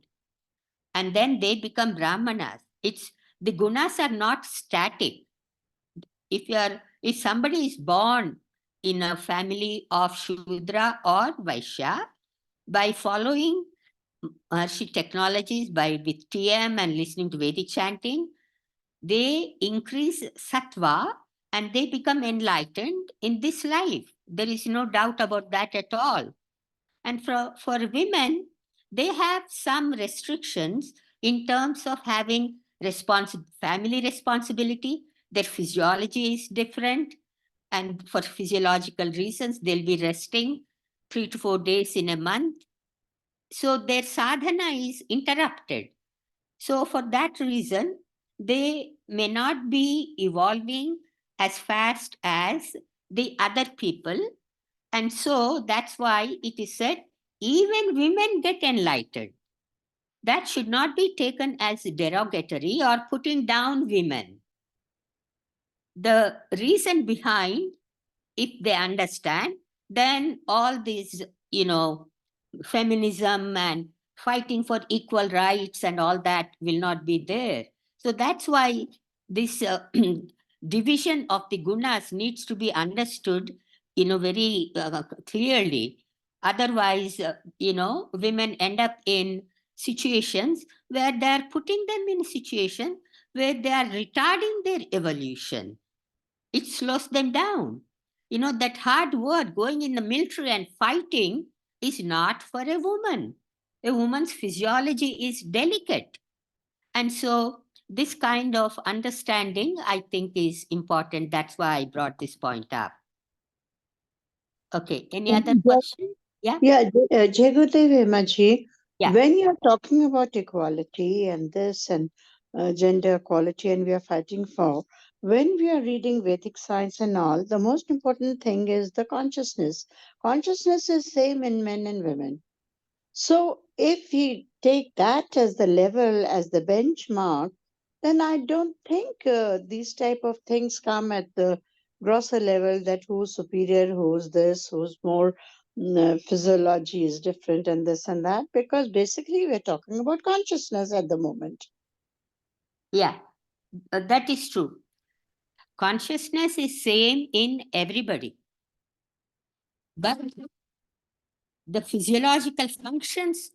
and then they become Brahmanas. The gunas are not static. If somebody is born in a family of Shudra or Vaishya, by following Maharishi technologies, with TM and listening to Vedic chanting, they increase sattva and they become enlightened in this life. There is no doubt about that at all. And for women, they have some restrictions in terms of having family responsibility. Their physiology is different, and for physiological reasons, they'll be resting 3 to 4 days in a month. So their sadhana is interrupted. So for that reason, they may not be evolving as fast as the other people. And so that's why it is said, even women get enlightened. That should not be taken as derogatory or putting down women. The reason behind, if they understand, then all these, feminism and fighting for equal rights and all that will not be there. So that's why this division of the gunas needs to be understood, very clearly. Otherwise, women end up in situations where they are putting them in a situation where they are retarding their evolution. It slows them down. You know, that hard work, going in the military and fighting, is not for a woman. A woman's physiology is delicate. And so this kind of understanding, I think, is important. That's why I brought this point up. Okay, any other question? Yeah? Yeah, Jai Gurudev Hemaji, Yeah. when you're talking about equality and this and gender equality, and we are fighting for, when we are reading Vedic science and all, the most important thing is the consciousness. Consciousness is same in men and women. So if we take that as the level, as the benchmark, then I don't think these type of things come at the grosser level, that who's superior, who's this, who's more physiology is different and this and that, because basically we're talking about consciousness at the moment. Yeah, that is true. Consciousness is same in everybody. But the physiological functions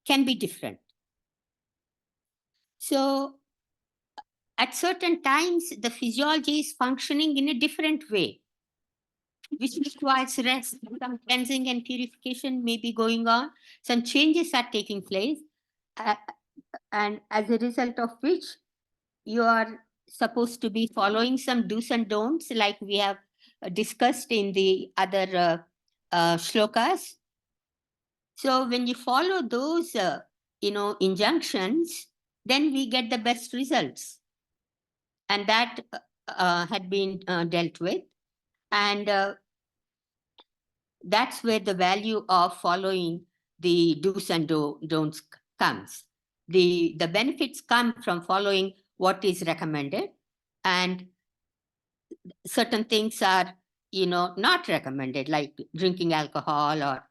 can be different. So at certain times, the physiology is functioning in a different way, which requires rest. Some cleansing and purification may be going on. Some changes are taking place. And as a result of which, you are supposed to be following some do's and don'ts, like we have discussed in the other shlokas. So when you follow those, injunctions, then we get the best results. And that had been dealt with. And that's where the value of following the do's and don'ts comes. The benefits come from following what is recommended, and certain things are, not recommended, like drinking alcohol or,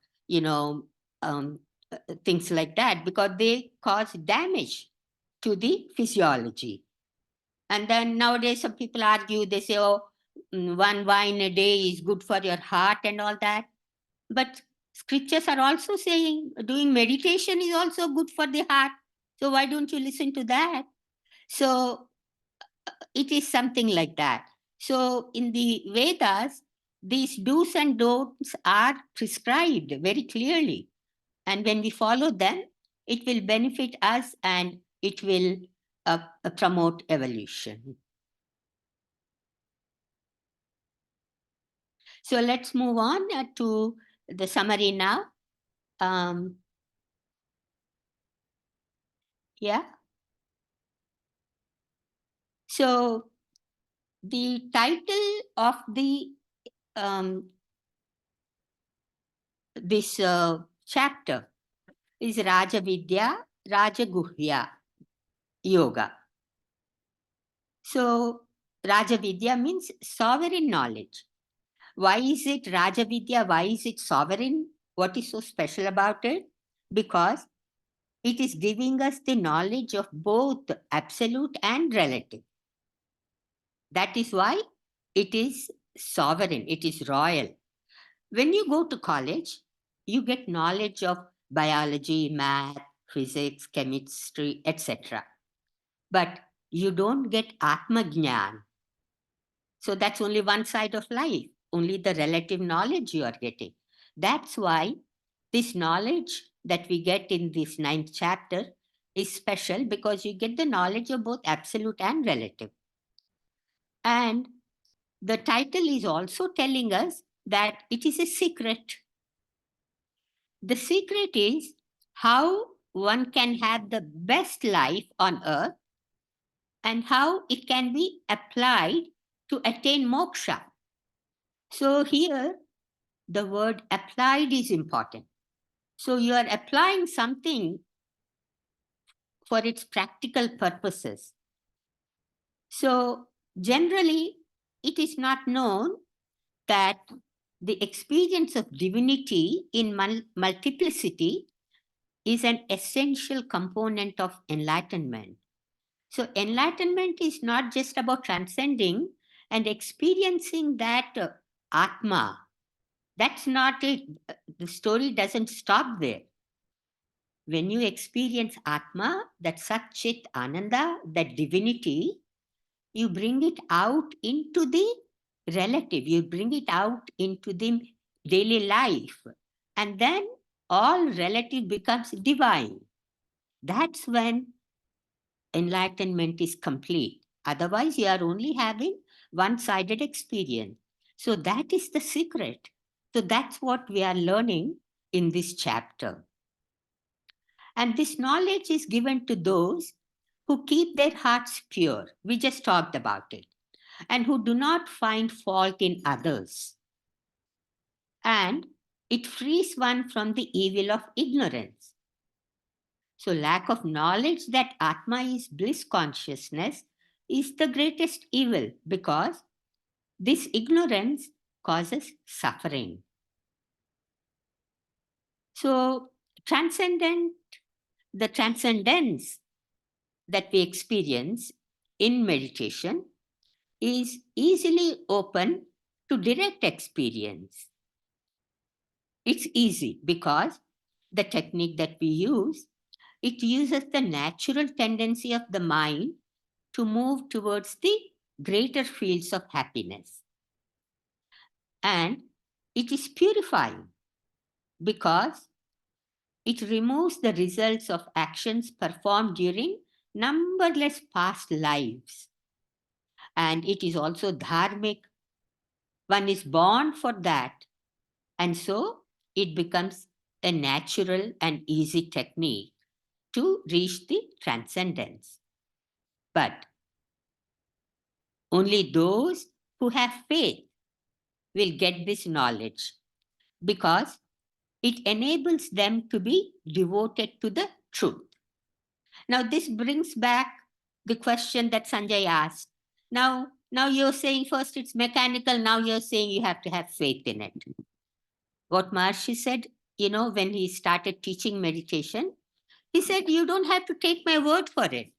things like that, because they cause damage to the physiology. And then nowadays some people argue, they say, oh, one wine a day is good for your heart and all that. But scriptures are also saying doing meditation is also good for the heart. So why don't you listen to that? So it is something like that. So in the Vedas, these do's and don'ts are prescribed very clearly. And when we follow them, it will benefit us and it will promote evolution. So let's move on to the summary now. Yeah. So the title of the this chapter is Rajavidya, Rajaguhya Yoga. So Rajavidya means sovereign knowledge. Why is it Rajavidya? Why is it sovereign? What is so special about it? Because it is giving us the knowledge of both absolute and relative. That is why it is sovereign, it is royal. When you go to college, you get knowledge of biology, math, physics, chemistry, etc. But you don't get Atma Jnana. So that's only one side of life, only the relative knowledge you are getting. That's why this knowledge that we get in this 9th chapter is special, because you get the knowledge of both absolute and relative. And the title is also telling us that it is a secret. The secret is how one can have the best life on earth and how it can be applied to attain moksha. So here, the word applied is important. So you are applying something for its practical purposes. So generally, it is not known that the experience of divinity in multiplicity is an essential component of enlightenment. So enlightenment is not just about transcending and experiencing that Atma. That's not it. The story doesn't stop there. when you experience Atma, that Sat Chit Ananda, that divinity, you bring it out into the relative, you bring it out into the daily life, and then all relative becomes divine. That's when enlightenment is complete. Otherwise, you are only having one-sided experience. So that is the secret. So that's what we are learning in this chapter. And this knowledge is given to those who keep their hearts pure. We just talked about it. And who do not find fault in others. And it frees one from the evil of ignorance. So lack of knowledge that Atma is bliss consciousness is the greatest evil, because this ignorance causes suffering. So the transcendence that we experience in meditation is easily open to direct experience. It's easy because the technique that we use, it uses the natural tendency of the mind to move towards the greater fields of happiness. And it is purifying because it removes the results of actions performed during numberless past lives. And it is also dharmic. One is born for that. And so it becomes a natural and easy technique to reach the transcendence. But only those who have faith will get this knowledge, because it enables them to be devoted to the truth. Now, this brings back the question that Sanjay asked. Now you're saying first it's mechanical, now you're saying you have to have faith in it. What Maharishi said, when he started teaching meditation, he said, you don't have to take my word for it.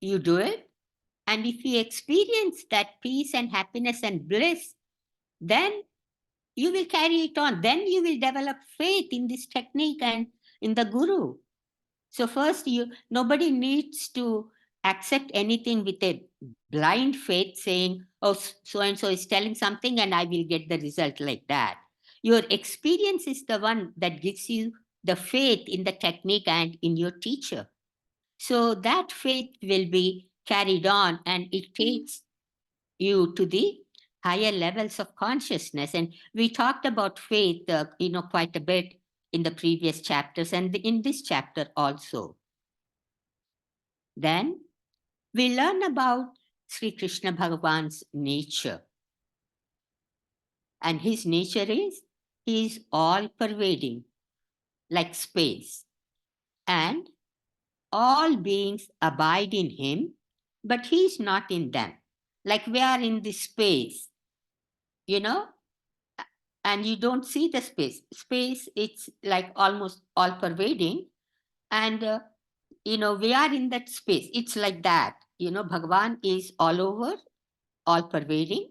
You do it, and if you experience that peace and happiness and bliss, then you will carry it on. Then you will develop faith in this technique and in the Guru. So first, nobody needs to accept anything with a blind faith saying, oh, so-and-so is telling something and I will get the result like that. Your experience is the one that gives you the faith in the technique and in your teacher. So that faith will be carried on, and it takes you to the higher levels of consciousness. And we talked about faith, quite a bit in the previous chapters and in this chapter also. Then we learn about Sri Krishna Bhagavan's nature. And his nature is, he is all-pervading, like space. And all beings abide in him, but he is not in them. Like we are in this space, and you don't see the space. Space, it's like almost all-pervading. And, we are in that space. It's like that. Bhagavan is all over, all-pervading,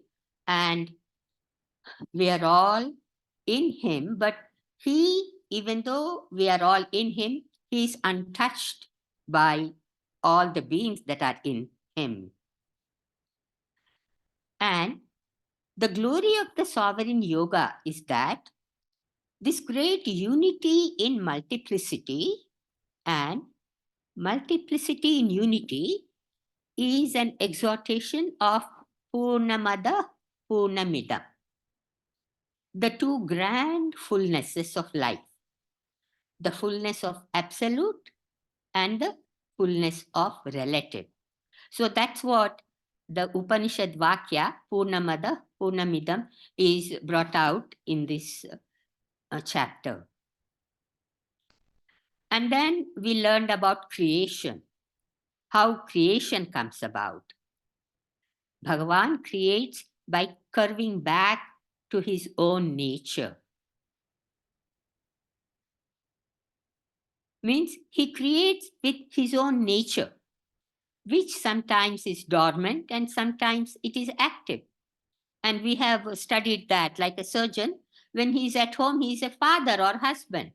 and we are all in him, but even though we are all in him, he is untouched by all the beings that are in him. And the glory of the sovereign yoga is that this great unity in multiplicity, and multiplicity in unity is an exhortation of Purnamada, Purnamidam, the two grand fullnesses of life, the fullness of absolute and the fullness of relative. So that's what the Upanishad Vakya, Purnamada, Purnamidam, is brought out in this chapter. And then we learned about creation, how creation comes about. Bhagavan creates by curving back to his own nature. Means he creates with his own nature, which sometimes is dormant and sometimes it is active. And we have studied that, like a surgeon, when he's at home, he's a father or husband.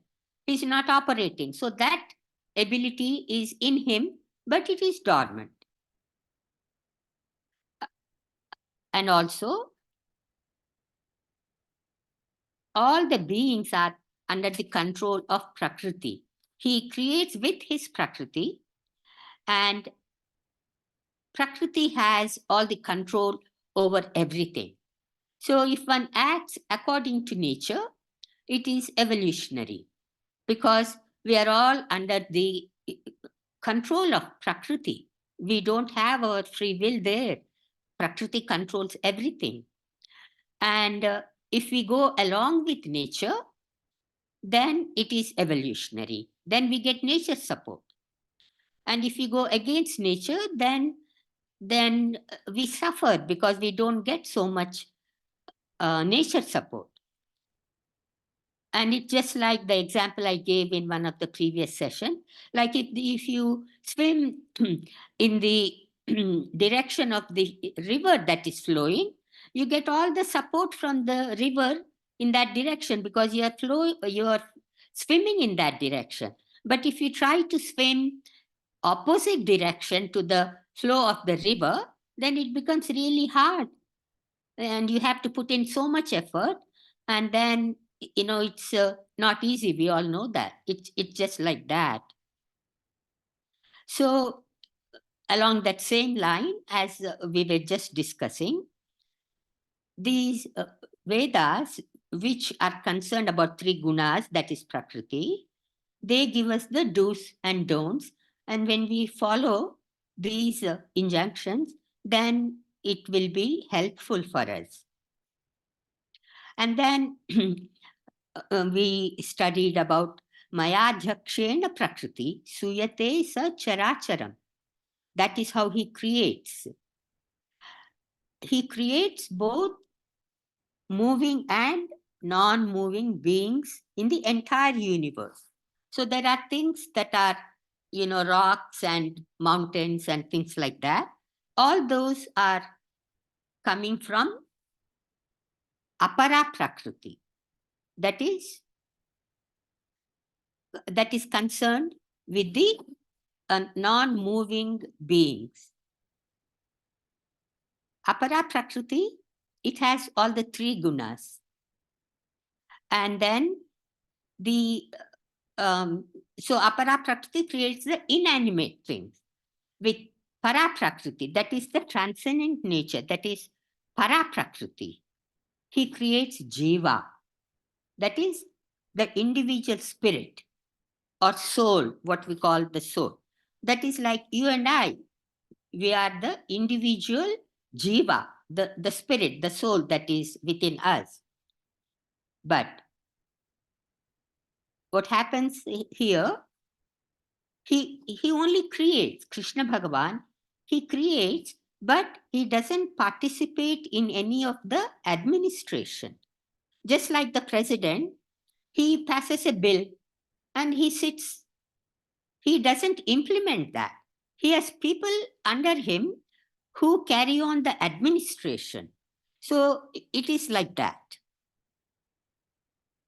He's not operating. So that ability is in him, but it is dormant. And also, all the beings are under the control of Prakriti. He creates with his Prakriti, and Prakriti has all the control over everything. So if one acts according to nature, it is evolutionary, because we are all under the control of Prakriti. We don't have our free will there. Prakriti controls everything. And if we go along with nature, then it is evolutionary. Then we get nature's support. And if we go against nature, then we suffer because we don't get so much nature support. And it's just like the example I gave in one of the previous session. Like if you swim in the direction of the river that is flowing, you get all the support from the river in that direction because you are swimming in that direction. But if you try to swim opposite direction to the flow of the river, then it becomes really hard. And you have to put in so much effort. And then, it's not easy. We all know that. It's just like that. So along that same line, as we were just discussing, these Vedas, which are concerned about three gunas, that is Prakriti, they give us the do's and don'ts. And when we follow these injunctions, then it will be helpful for us. And then we studied about Mayadhyakshena Prakriti, Suyate Sa Characharam. That is how he creates. He creates both moving and non-moving beings in the entire universe. So there are things that are, rocks and mountains and things like that. All those are coming from Apara Prakriti. That is concerned with the non-moving beings. Apara Prakriti, it has all the three gunas. And then so Apara Prakriti creates the inanimate things. With Para Prakriti, that is the transcendent nature, that is Para Prakriti. He creates Jiva, that is the individual spirit or soul, what we call the soul. That is like you and I. We are the individual Jiva, the spirit, the soul that is within us. But what happens here, he only creates, Krishna Bhagavan, he creates, but he doesn't participate in any of the administration. Just like the president, he passes a bill and he sits. He doesn't implement that. He has people under him who carry on the administration. So it is like that.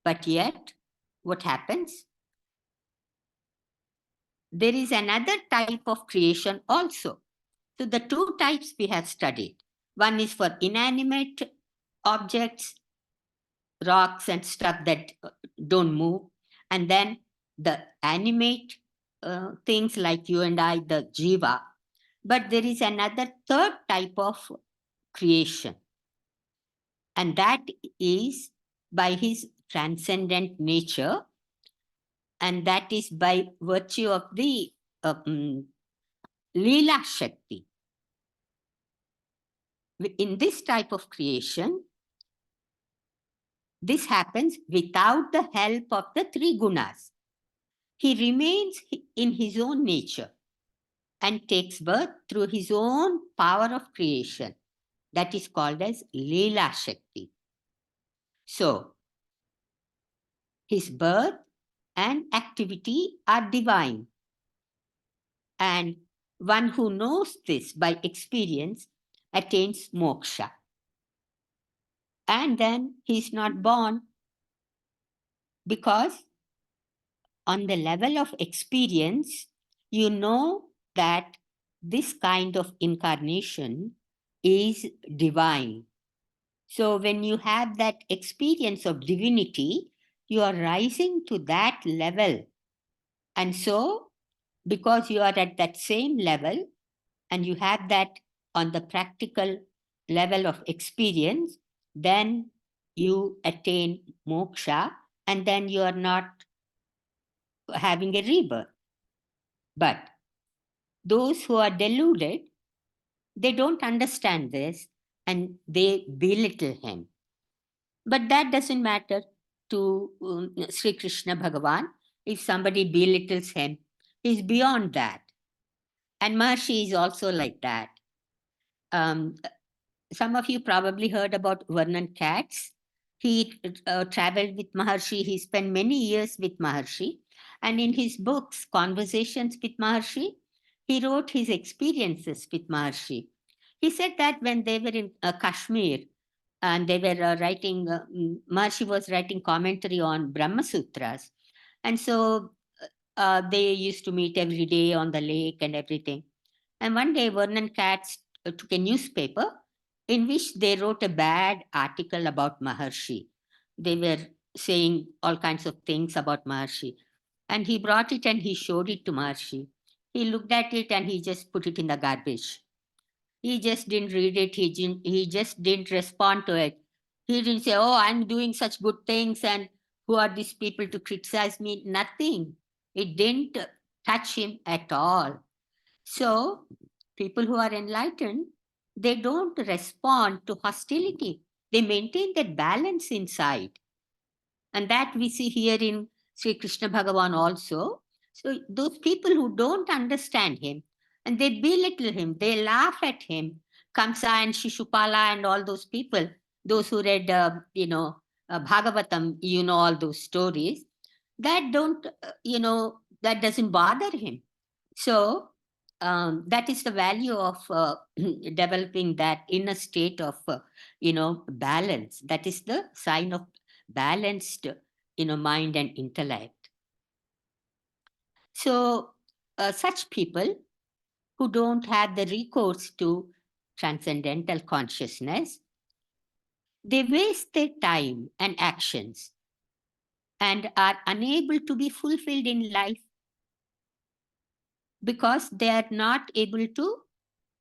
But yet, what happens? There is another type of creation also. So the two types we have studied. One is for inanimate objects, rocks and stuff that don't move. And then the animate things like you and I, the jiva. But there is another third type of creation. And that is by his transcendent nature. And that is by virtue of the Leela Shakti. In this type of creation, this happens without the help of the three gunas. He remains in his own nature and takes birth through his own power of creation. That is called as Leela Shakti. So, his birth and activity are divine. And one who knows this by experience attains moksha. And then he is not born because on the level of experience, you know that this kind of incarnation is divine. So when you have that experience of divinity, you are rising to that level. And so, because you are at that same level and you have that on the practical level of experience, then you attain moksha, and then you are not having a rebirth. But those who are deluded, they don't understand this and they belittle him. But that doesn't matter to Sri Krishna Bhagavan. If somebody belittles him, he's beyond that. And Maharishi is also like that. Um, some of you probably heard about Vernon Katz. He traveled with Maharishi. He spent many years with Maharishi. And in his books, Conversations with Maharishi, he wrote his experiences with Maharishi. He said that when they were in Kashmir and they were writing, Maharishi was writing commentary on Brahma Sutras. And so they used to meet every day on the lake and everything. And one day, Vernon Katz took a newspaper in which they wrote a bad article about Maharishi. They were saying all kinds of things about Maharishi. And he brought it and he showed it to Maharishi. He looked at it and he just put it in the garbage. He just didn't read it. He just didn't respond to it. He didn't say, oh, I'm doing such good things and who are these people to criticize me? Nothing. It didn't touch him at all. So people who are enlightened, they don't respond to hostility. They maintain that balance inside. And that we see here in Sri Krishna Bhagavan also. So those people who don't understand him and they belittle him, they laugh at him, Kamsa and Shishupala and all those people, those who read, Bhagavatam, all those stories, that don't, that doesn't bother him. So that is the value of developing that inner state of, balance. That is the sign of balanced, mind and intellect. So such people who don't have the recourse to transcendental consciousness, they waste their time and actions and are unable to be fulfilled in life because they are not able to,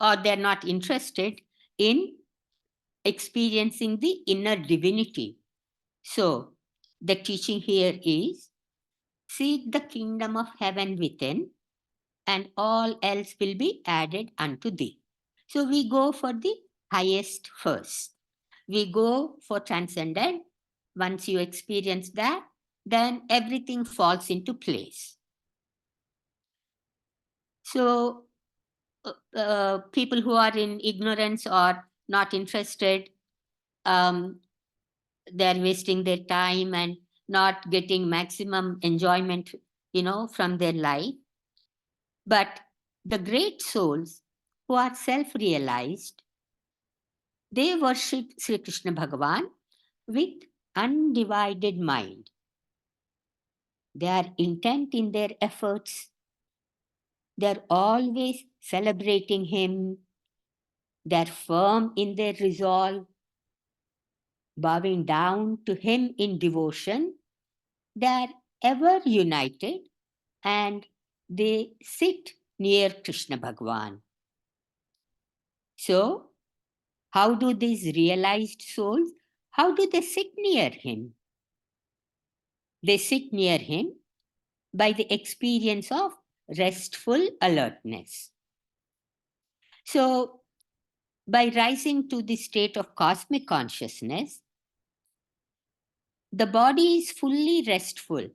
or they're not interested in experiencing the inner divinity. So the teaching here is, seek the kingdom of heaven within, and all else will be added unto thee. So we go for the highest first. We go for transcendent. Once you experience that, then everything falls into place. So people who are in ignorance or not interested, they're wasting their time and not getting maximum enjoyment, from their life. But the great souls who are self-realized, they worship Sri Krishna Bhagavan with undivided mind. They are intent in their efforts. They're always celebrating him. They're firm in their resolve, bowing down to him in devotion. They're ever united and they sit near Krishna Bhagavan. So, how do these realized souls, how do they sit near him? They sit near him by the experience of restful alertness. So, by rising to the state of cosmic consciousness, the body is fully restful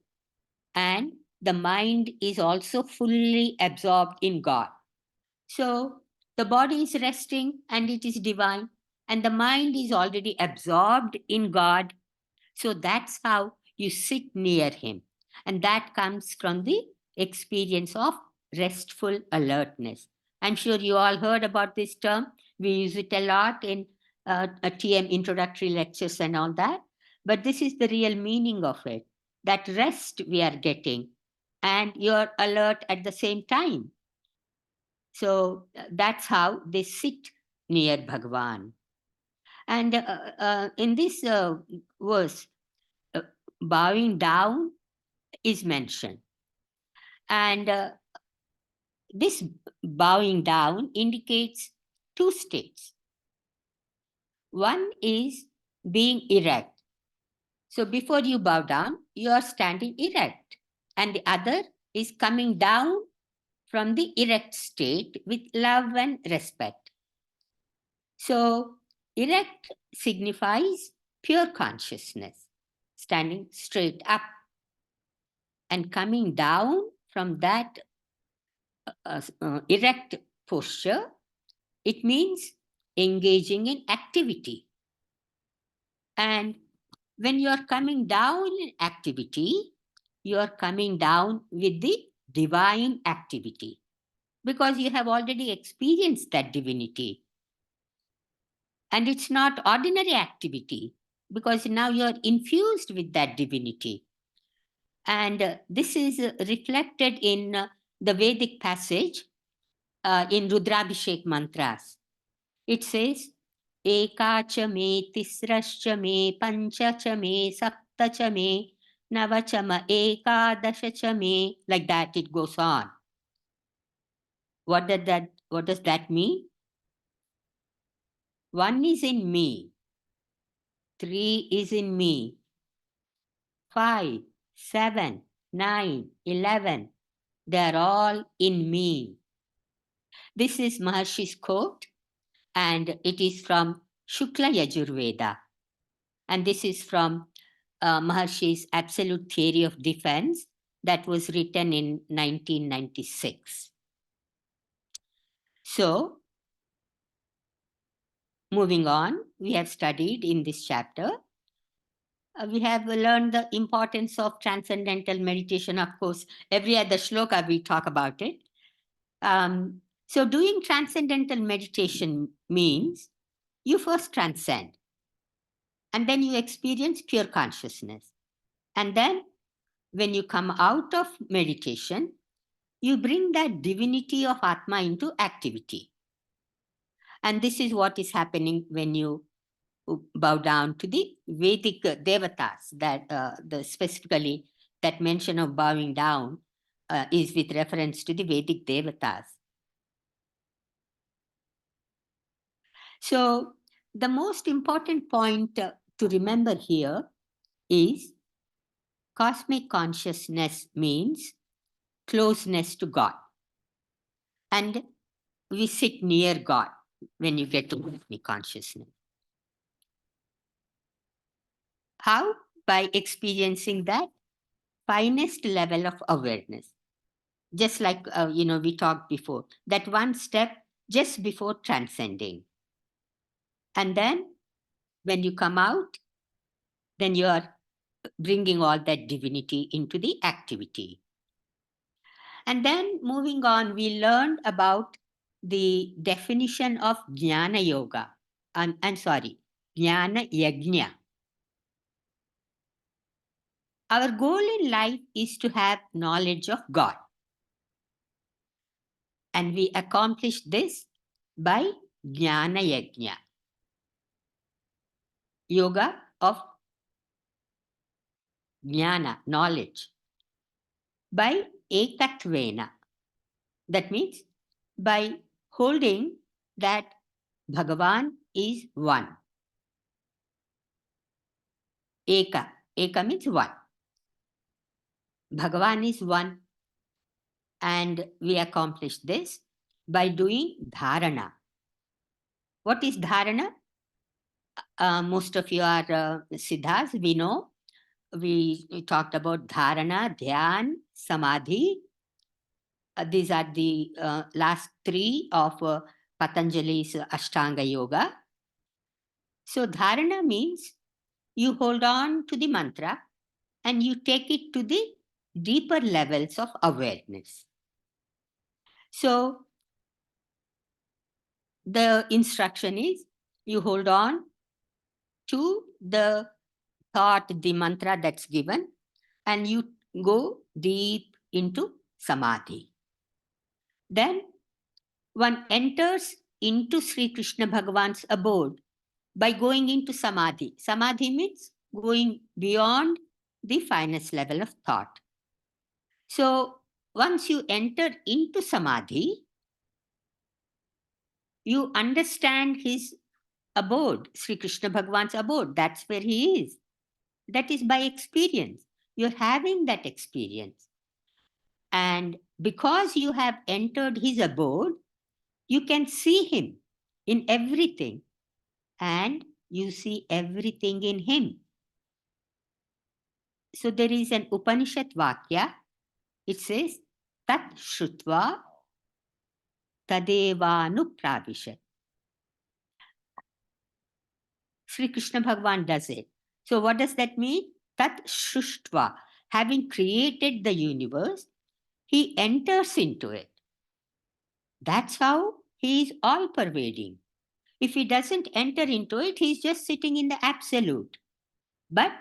and the mind is also fully absorbed in God. So, the body is resting and it is divine, and the mind is already absorbed in God. So that's how you sit near him. And that comes from the experience of restful alertness. I'm sure you all heard about this term. We use it a lot in a TM introductory lectures and all that. But this is the real meaning of it. That rest we are getting and you're alert at the same time. So that's how they sit near Bhagavan. And in this verse, bowing down is mentioned. And this bowing down indicates two states. One is being erect. So before you bow down, you are standing erect. And the other is coming down from the erect state with love and respect. So erect signifies pure consciousness, standing straight up. And coming down from that erect posture, it means engaging in activity. And when you are coming down in activity, you are coming down with the divine activity, because you have already experienced that divinity. And it's not ordinary activity, because now you are infused with that divinity. And this is reflected in the Vedic passage in Rudrabhishek mantras. It says, Eka cha me, tisrascha me, pancha cha me, sapta cha me, navachama ekadasha cha me. Like that it goes on. What does that mean? 1 is in me. 3 is in me. 5, 7, 9, 11. They are all in me. This is Maharishi's quote, and it is from Shukla Yajurveda. And this is from Maharishi's Absolute Theory of Defense that was written in 1996. So, moving on, we have studied in this chapter. We have learned the importance of transcendental meditation. Of course, every other shloka we talk about it. So doing transcendental meditation means you first transcend, and then you experience pure consciousness. And then when you come out of meditation, you bring that divinity of Atma into activity. And this is what is happening when you bow down to the Vedic devatas, that specifically that mention of bowing down is with reference to the Vedic devatas. So the most important point to remember here is cosmic consciousness means closeness to God. And we sit near God when you get to cosmic consciousness. How? By experiencing that finest level of awareness. Just like, we talked before, that one step just before transcending. And then when you come out, then you are bringing all that divinity into the activity. And then moving on, we learned about the definition of Jnana Yoga. I'm sorry, Jnana Yagya. Our goal in life is to have knowledge of God. And we accomplish this by Jnana Yagya. Yoga of Jnana, knowledge. By Ekatvena. That means by holding that Bhagavan is one. Eka. Eka means one. Bhagavan is one. And we accomplish this by doing dharana. What is dharana? Most of you are siddhas, we know. We talked about dharana, dhyan, samadhi. These are the last 3 of Patanjali's Ashtanga Yoga. So dharana means you hold on to the mantra and you take it to the deeper levels of awareness. So the instruction is you hold on to the thought, the mantra that's given, and you go deep into samadhi. Then one enters into Sri Krishna Bhagavan's abode by going into samadhi. Samadhi means going beyond the finest level of thought. So once you enter into samadhi, you understand his abode, Sri Krishna Bhagavan's abode. That's where he is. That is by experience. You're having that experience. And because you have entered his abode, you can see him in everything. And you see everything in him. So there is an Upanishad Vakya. It says, Tat Shrutva Tadevanupravishat. Sri Krishna Bhagavan does it. So what does that mean? Tat Shrutva. Having created the universe, he enters into it. That's how he is all-pervading. If he doesn't enter into it, he's just sitting in the absolute. But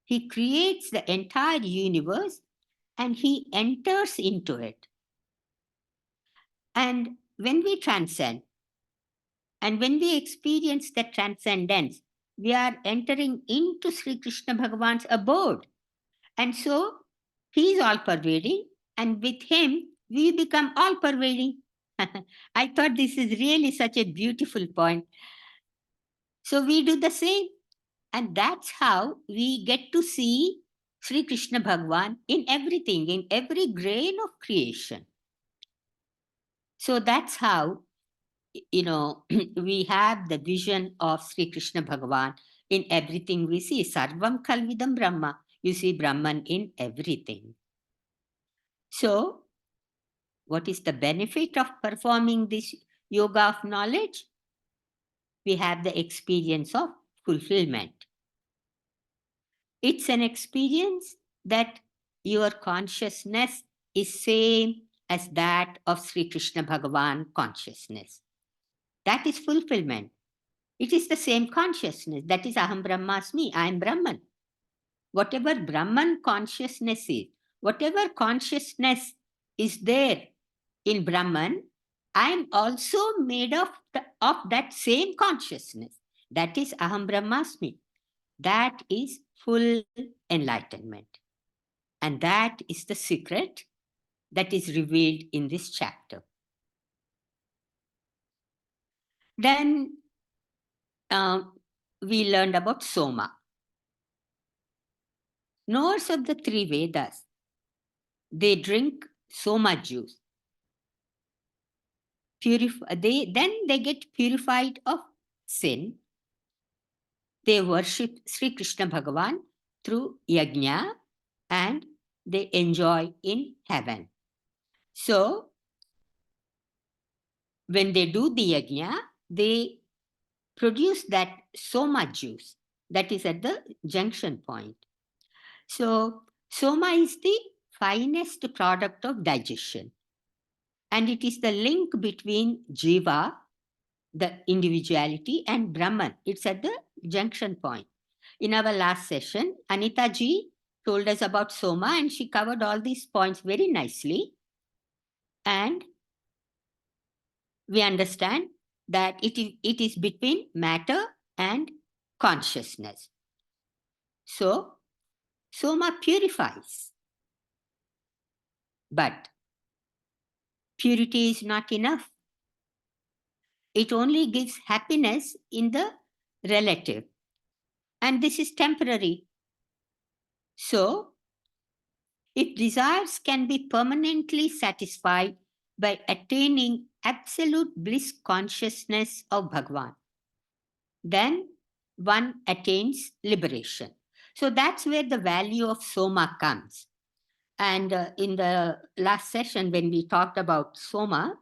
he creates the entire universe and he enters into it. And when we transcend, and when we experience that transcendence, we are entering into Sri Krishna Bhagavan's abode. And so he is all-pervading, and with him, we become all-pervading. I thought this is really such a beautiful point. So we do the same. And that's how we get to see Sri Krishna Bhagavan in everything, in every grain of creation. So that's how, we have the vision of Sri Krishna Bhagavan in everything we see. Sarvam Kalvidam Brahma. You see Brahman in everything. So, what is the benefit of performing this yoga of knowledge? We have the experience of fulfillment. It's an experience that your consciousness is same as that of Sri Krishna Bhagavan consciousness. That is fulfillment. It is the same consciousness. That is Aham Brahmasmi, I am Brahman. Whatever Brahman consciousness is, whatever consciousness is there in Brahman, I am also made of that same consciousness. That is Aham Brahmasmi. That is full enlightenment. And that is the secret that is revealed in this chapter. Then we learned about Soma. Knowers of the three Vedas, they drink Soma juice. Then they get purified of sin. They worship Sri Krishna Bhagavan through Yagya and they enjoy in heaven. So, when they do the Yagya, they produce that Soma juice that is at the junction point. So, Soma is the finest product of digestion. And it is the link between Jiva, the individuality, and Brahman. It's at the junction point. In our last session, Anita ji told us about Soma and she covered all these points very nicely. And we understand that it is between matter and consciousness. So, Soma purifies. But purity is not enough. It only gives happiness in the relative. And this is temporary. So, if desires can be permanently satisfied by attaining absolute bliss consciousness of Bhagavan, then one attains liberation. So that's where the value of Soma comes. And in the last session, when we talked about Soma,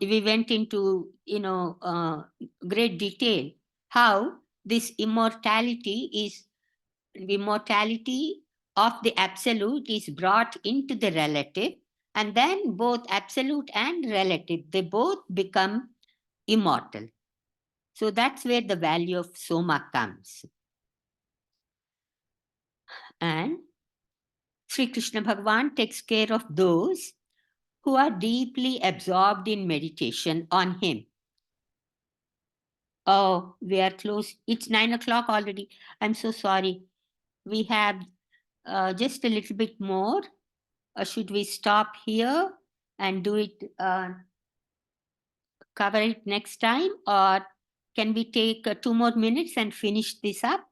we went into, great detail how this immortality of the absolute is brought into the relative, and then both absolute and relative, they both become immortal. So that's where the value of Soma comes. And Sri Krishna Bhagavan takes care of those who are deeply absorbed in meditation on him. Oh, we are close. It's 9 o'clock already. I'm so sorry. We have just a little bit more. Should we stop here and do it, cover it next time? Or can we take 2 more minutes and finish this up?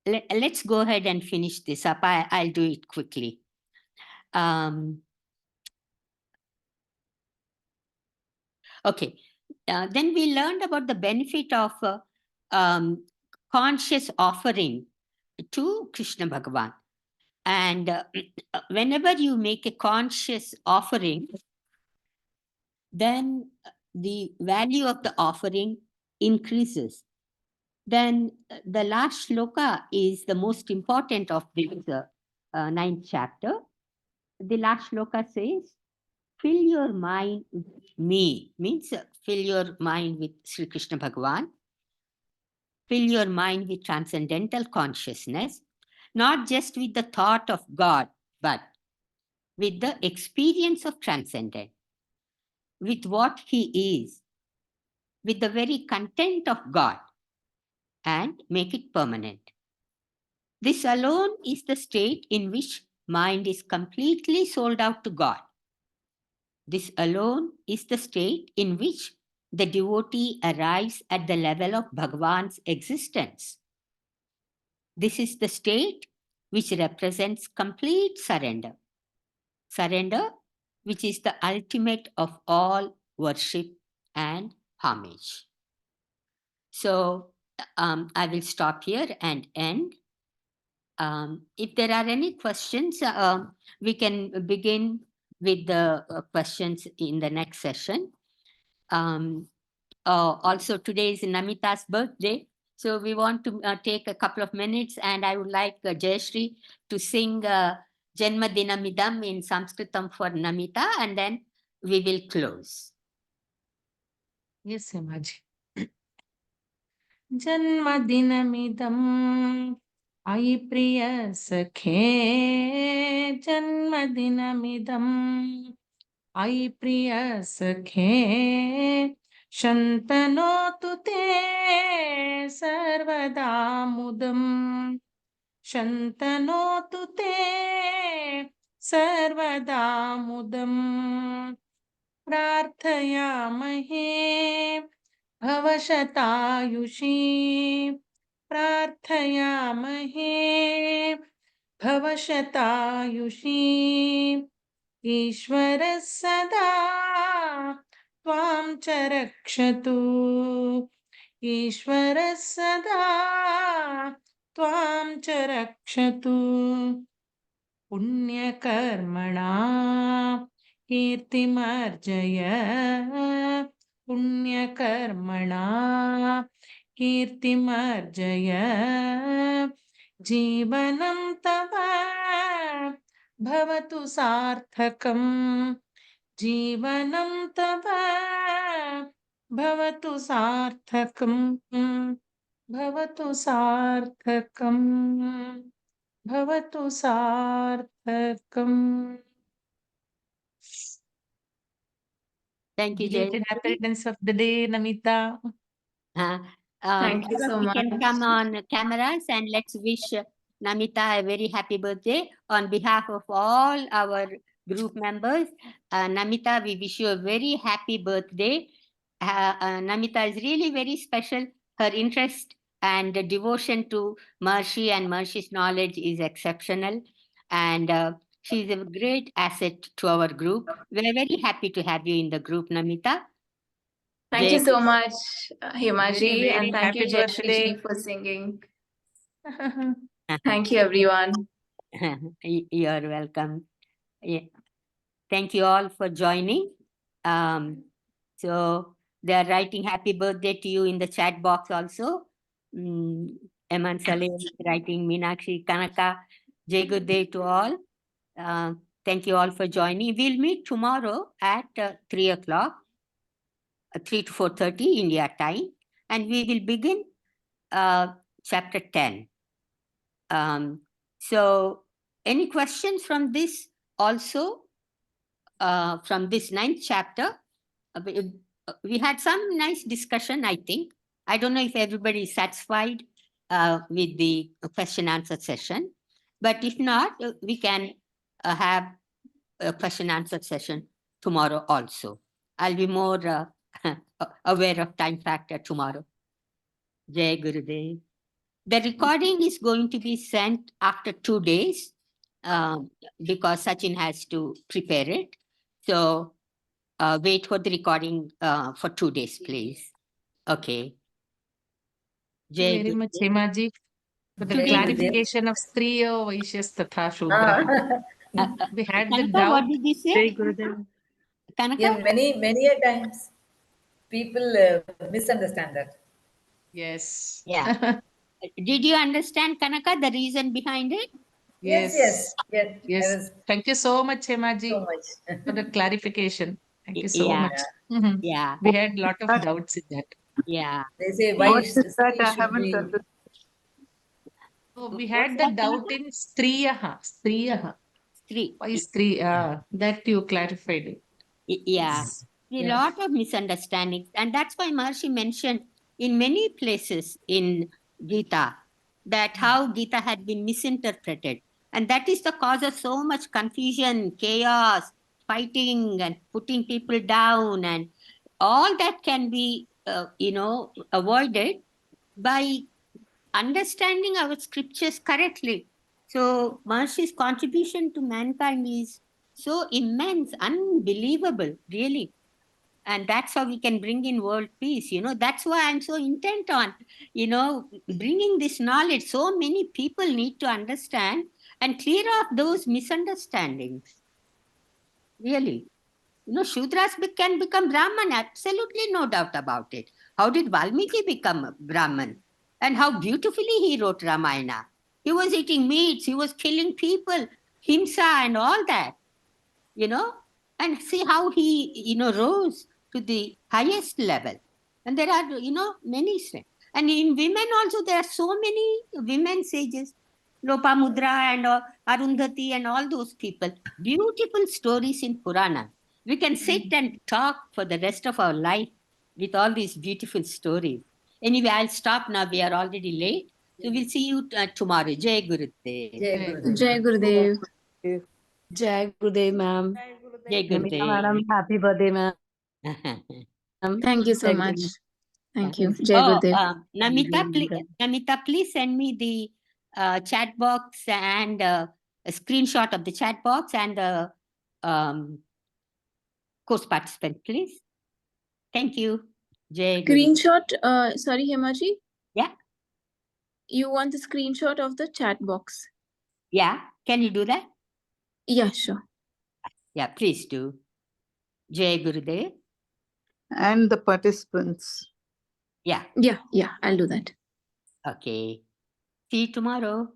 Let's go ahead and finish this up. I'll do it quickly. Okay. Then we learned about the benefit of conscious offering to Krishna Bhagavan. And whenever you make a conscious offering, then the value of the offering increases. Then the last shloka is the most important of this 9th chapter. The last shloka says, fill your mind with me, means fill your mind with Sri Krishna Bhagavan. Fill your mind with transcendental consciousness, not just with the thought of God, but with the experience of transcendent, with what he is, with the very content of God, and make it permanent. This alone is the state in which mind is completely sold out to God. This alone is the state in which the devotee arrives at the level of Bhagavan's existence. This is the state which represents complete surrender. Surrender, which is the ultimate of all worship and homage. So I will stop here and end. If there are any questions, we can begin with the questions in the next session. Also, today is Namita's birthday. So we want to take a couple of minutes, and I would like Jayashree to sing Janma Dinamidam in Sanskritam for Namita, and then we will close. Yes, Hemaji. Janmadinamidam Ai Priya Sakhe Janmadinamidam Ai Priya Sakhe Shantanotu te Sarvada Mudam Shantanotu te Sarvada Mudam Prarthayamahe Bhavashatayushi Prarthayamahe Bhavashatayushi Ishvara sada Tvam charakshatu Ishvara sada Tvam charakshatu Punyakarmana Kirtimarjaya Punyakarmana Kirtimarjaya Jivanam tava Bhavatu sarthakam Jivanam tava Bhavatu sarthakam Bhavatu sarthakam Bhavatu sarthakam. Thank you, Belated happy Jayashree. returns of the day, Namita. Thank you All of so you can much. come on cameras and let's wish Namita a very happy birthday on behalf of all our group members. Namita, we wish you a very happy birthday. Namita is really very special. Her interest and devotion to Maharishi and Maharishi's knowledge is exceptional. And she's a great asset to our group. We're very happy to have you in the group, Namita. Thank you so much, Himaji, Very, and very thank you, happy Jayashree birthday. ji, for singing. Thank you, everyone. You're welcome. Yeah. Thank you all for joining. So they are writing happy birthday to you in the chat box also. Eman Saleh is writing Meenakshi, Kanaka, Jai good day to all. Thank you all for joining. We'll meet tomorrow at 3 o'clock, 3 to 4:30 India time, and we will begin chapter 10. So, any questions from this also? From this 9th chapter? We had some nice discussion, I think. I don't know if everybody is satisfied with the question answer session. But if not, we can have a question answer session tomorrow also. I'll be more aware of time factor tomorrow. Jai Gurudev. The recording is going to be sent after 2 days because Sachin has to prepare it. So wait for the recording for 2 days, please. Okay. Jai Very much, Gurudev. Hemaji, for the Today- clarification of Striyo, Vaishyas, Tatha, Shudra. We had the Kanaka, doubt. what did you say? Jai Gurudev. Kanaka? Yeah, many a times people misunderstand that. Yes. Yeah. Did you understand, Kanaka, the reason behind it? Yes. Yes. Yes. I was Thank you so much, Hemaji, so much. for the clarification. Thank you so Yeah. much. Mhm. Yeah. We had a lot of doubts in that. Yeah. They say why What Sri should be. So we had What's the that, doubt Kanaka? in Striyaha. Striyaha. Three. Why Striya? That you clarified it. Yeah. A Yeah. lot of misunderstandings. And that's why Maharishi mentioned in many places in Gita that how Gita had been misinterpreted. And that is the cause of so much confusion, chaos, fighting, and putting people down. And all that can be, avoided by understanding our scriptures correctly. So Maharishi's contribution to mankind is so immense, unbelievable, really. And that's how we can bring in world peace. That's why I'm so intent on, bringing this knowledge. So many people need to understand and clear off those misunderstandings. Really. Shudras can become Brahman, absolutely no doubt about it. How did Valmiki become a Brahman? And how beautifully he wrote Ramayana. He was eating meats, he was killing people, himsa and all that, and see how he, rose to the highest level. And there are, many strengths. And in women also, there are so many women sages, Lopamudra and Arundhati and all those people. Beautiful stories in Purana. We can sit and talk for the rest of our life with all these beautiful stories. Anyway, I'll stop now. We are already late. So we'll see you tomorrow. Jai Gurudev. Jai Gurudev. Jai Gurudev. Jai Gurudev, ma'am. Jai Namita Gurudev. madam, happy birthday, ma'am. Thank you so Thank much. you. Thank you. Jai Gurudev. Namita, please send me the chat box and a screenshot of the chat box and the course participant, please. Thank you. Jai Guru. Screenshot, sorry, Hemaji. Yeah. You want the screenshot of the chat box? Yeah. Can you do that? Yeah, sure. Yeah, please do. Jai Gurudev. And the participants. Yeah. Yeah, I'll do that. Okay. See you tomorrow.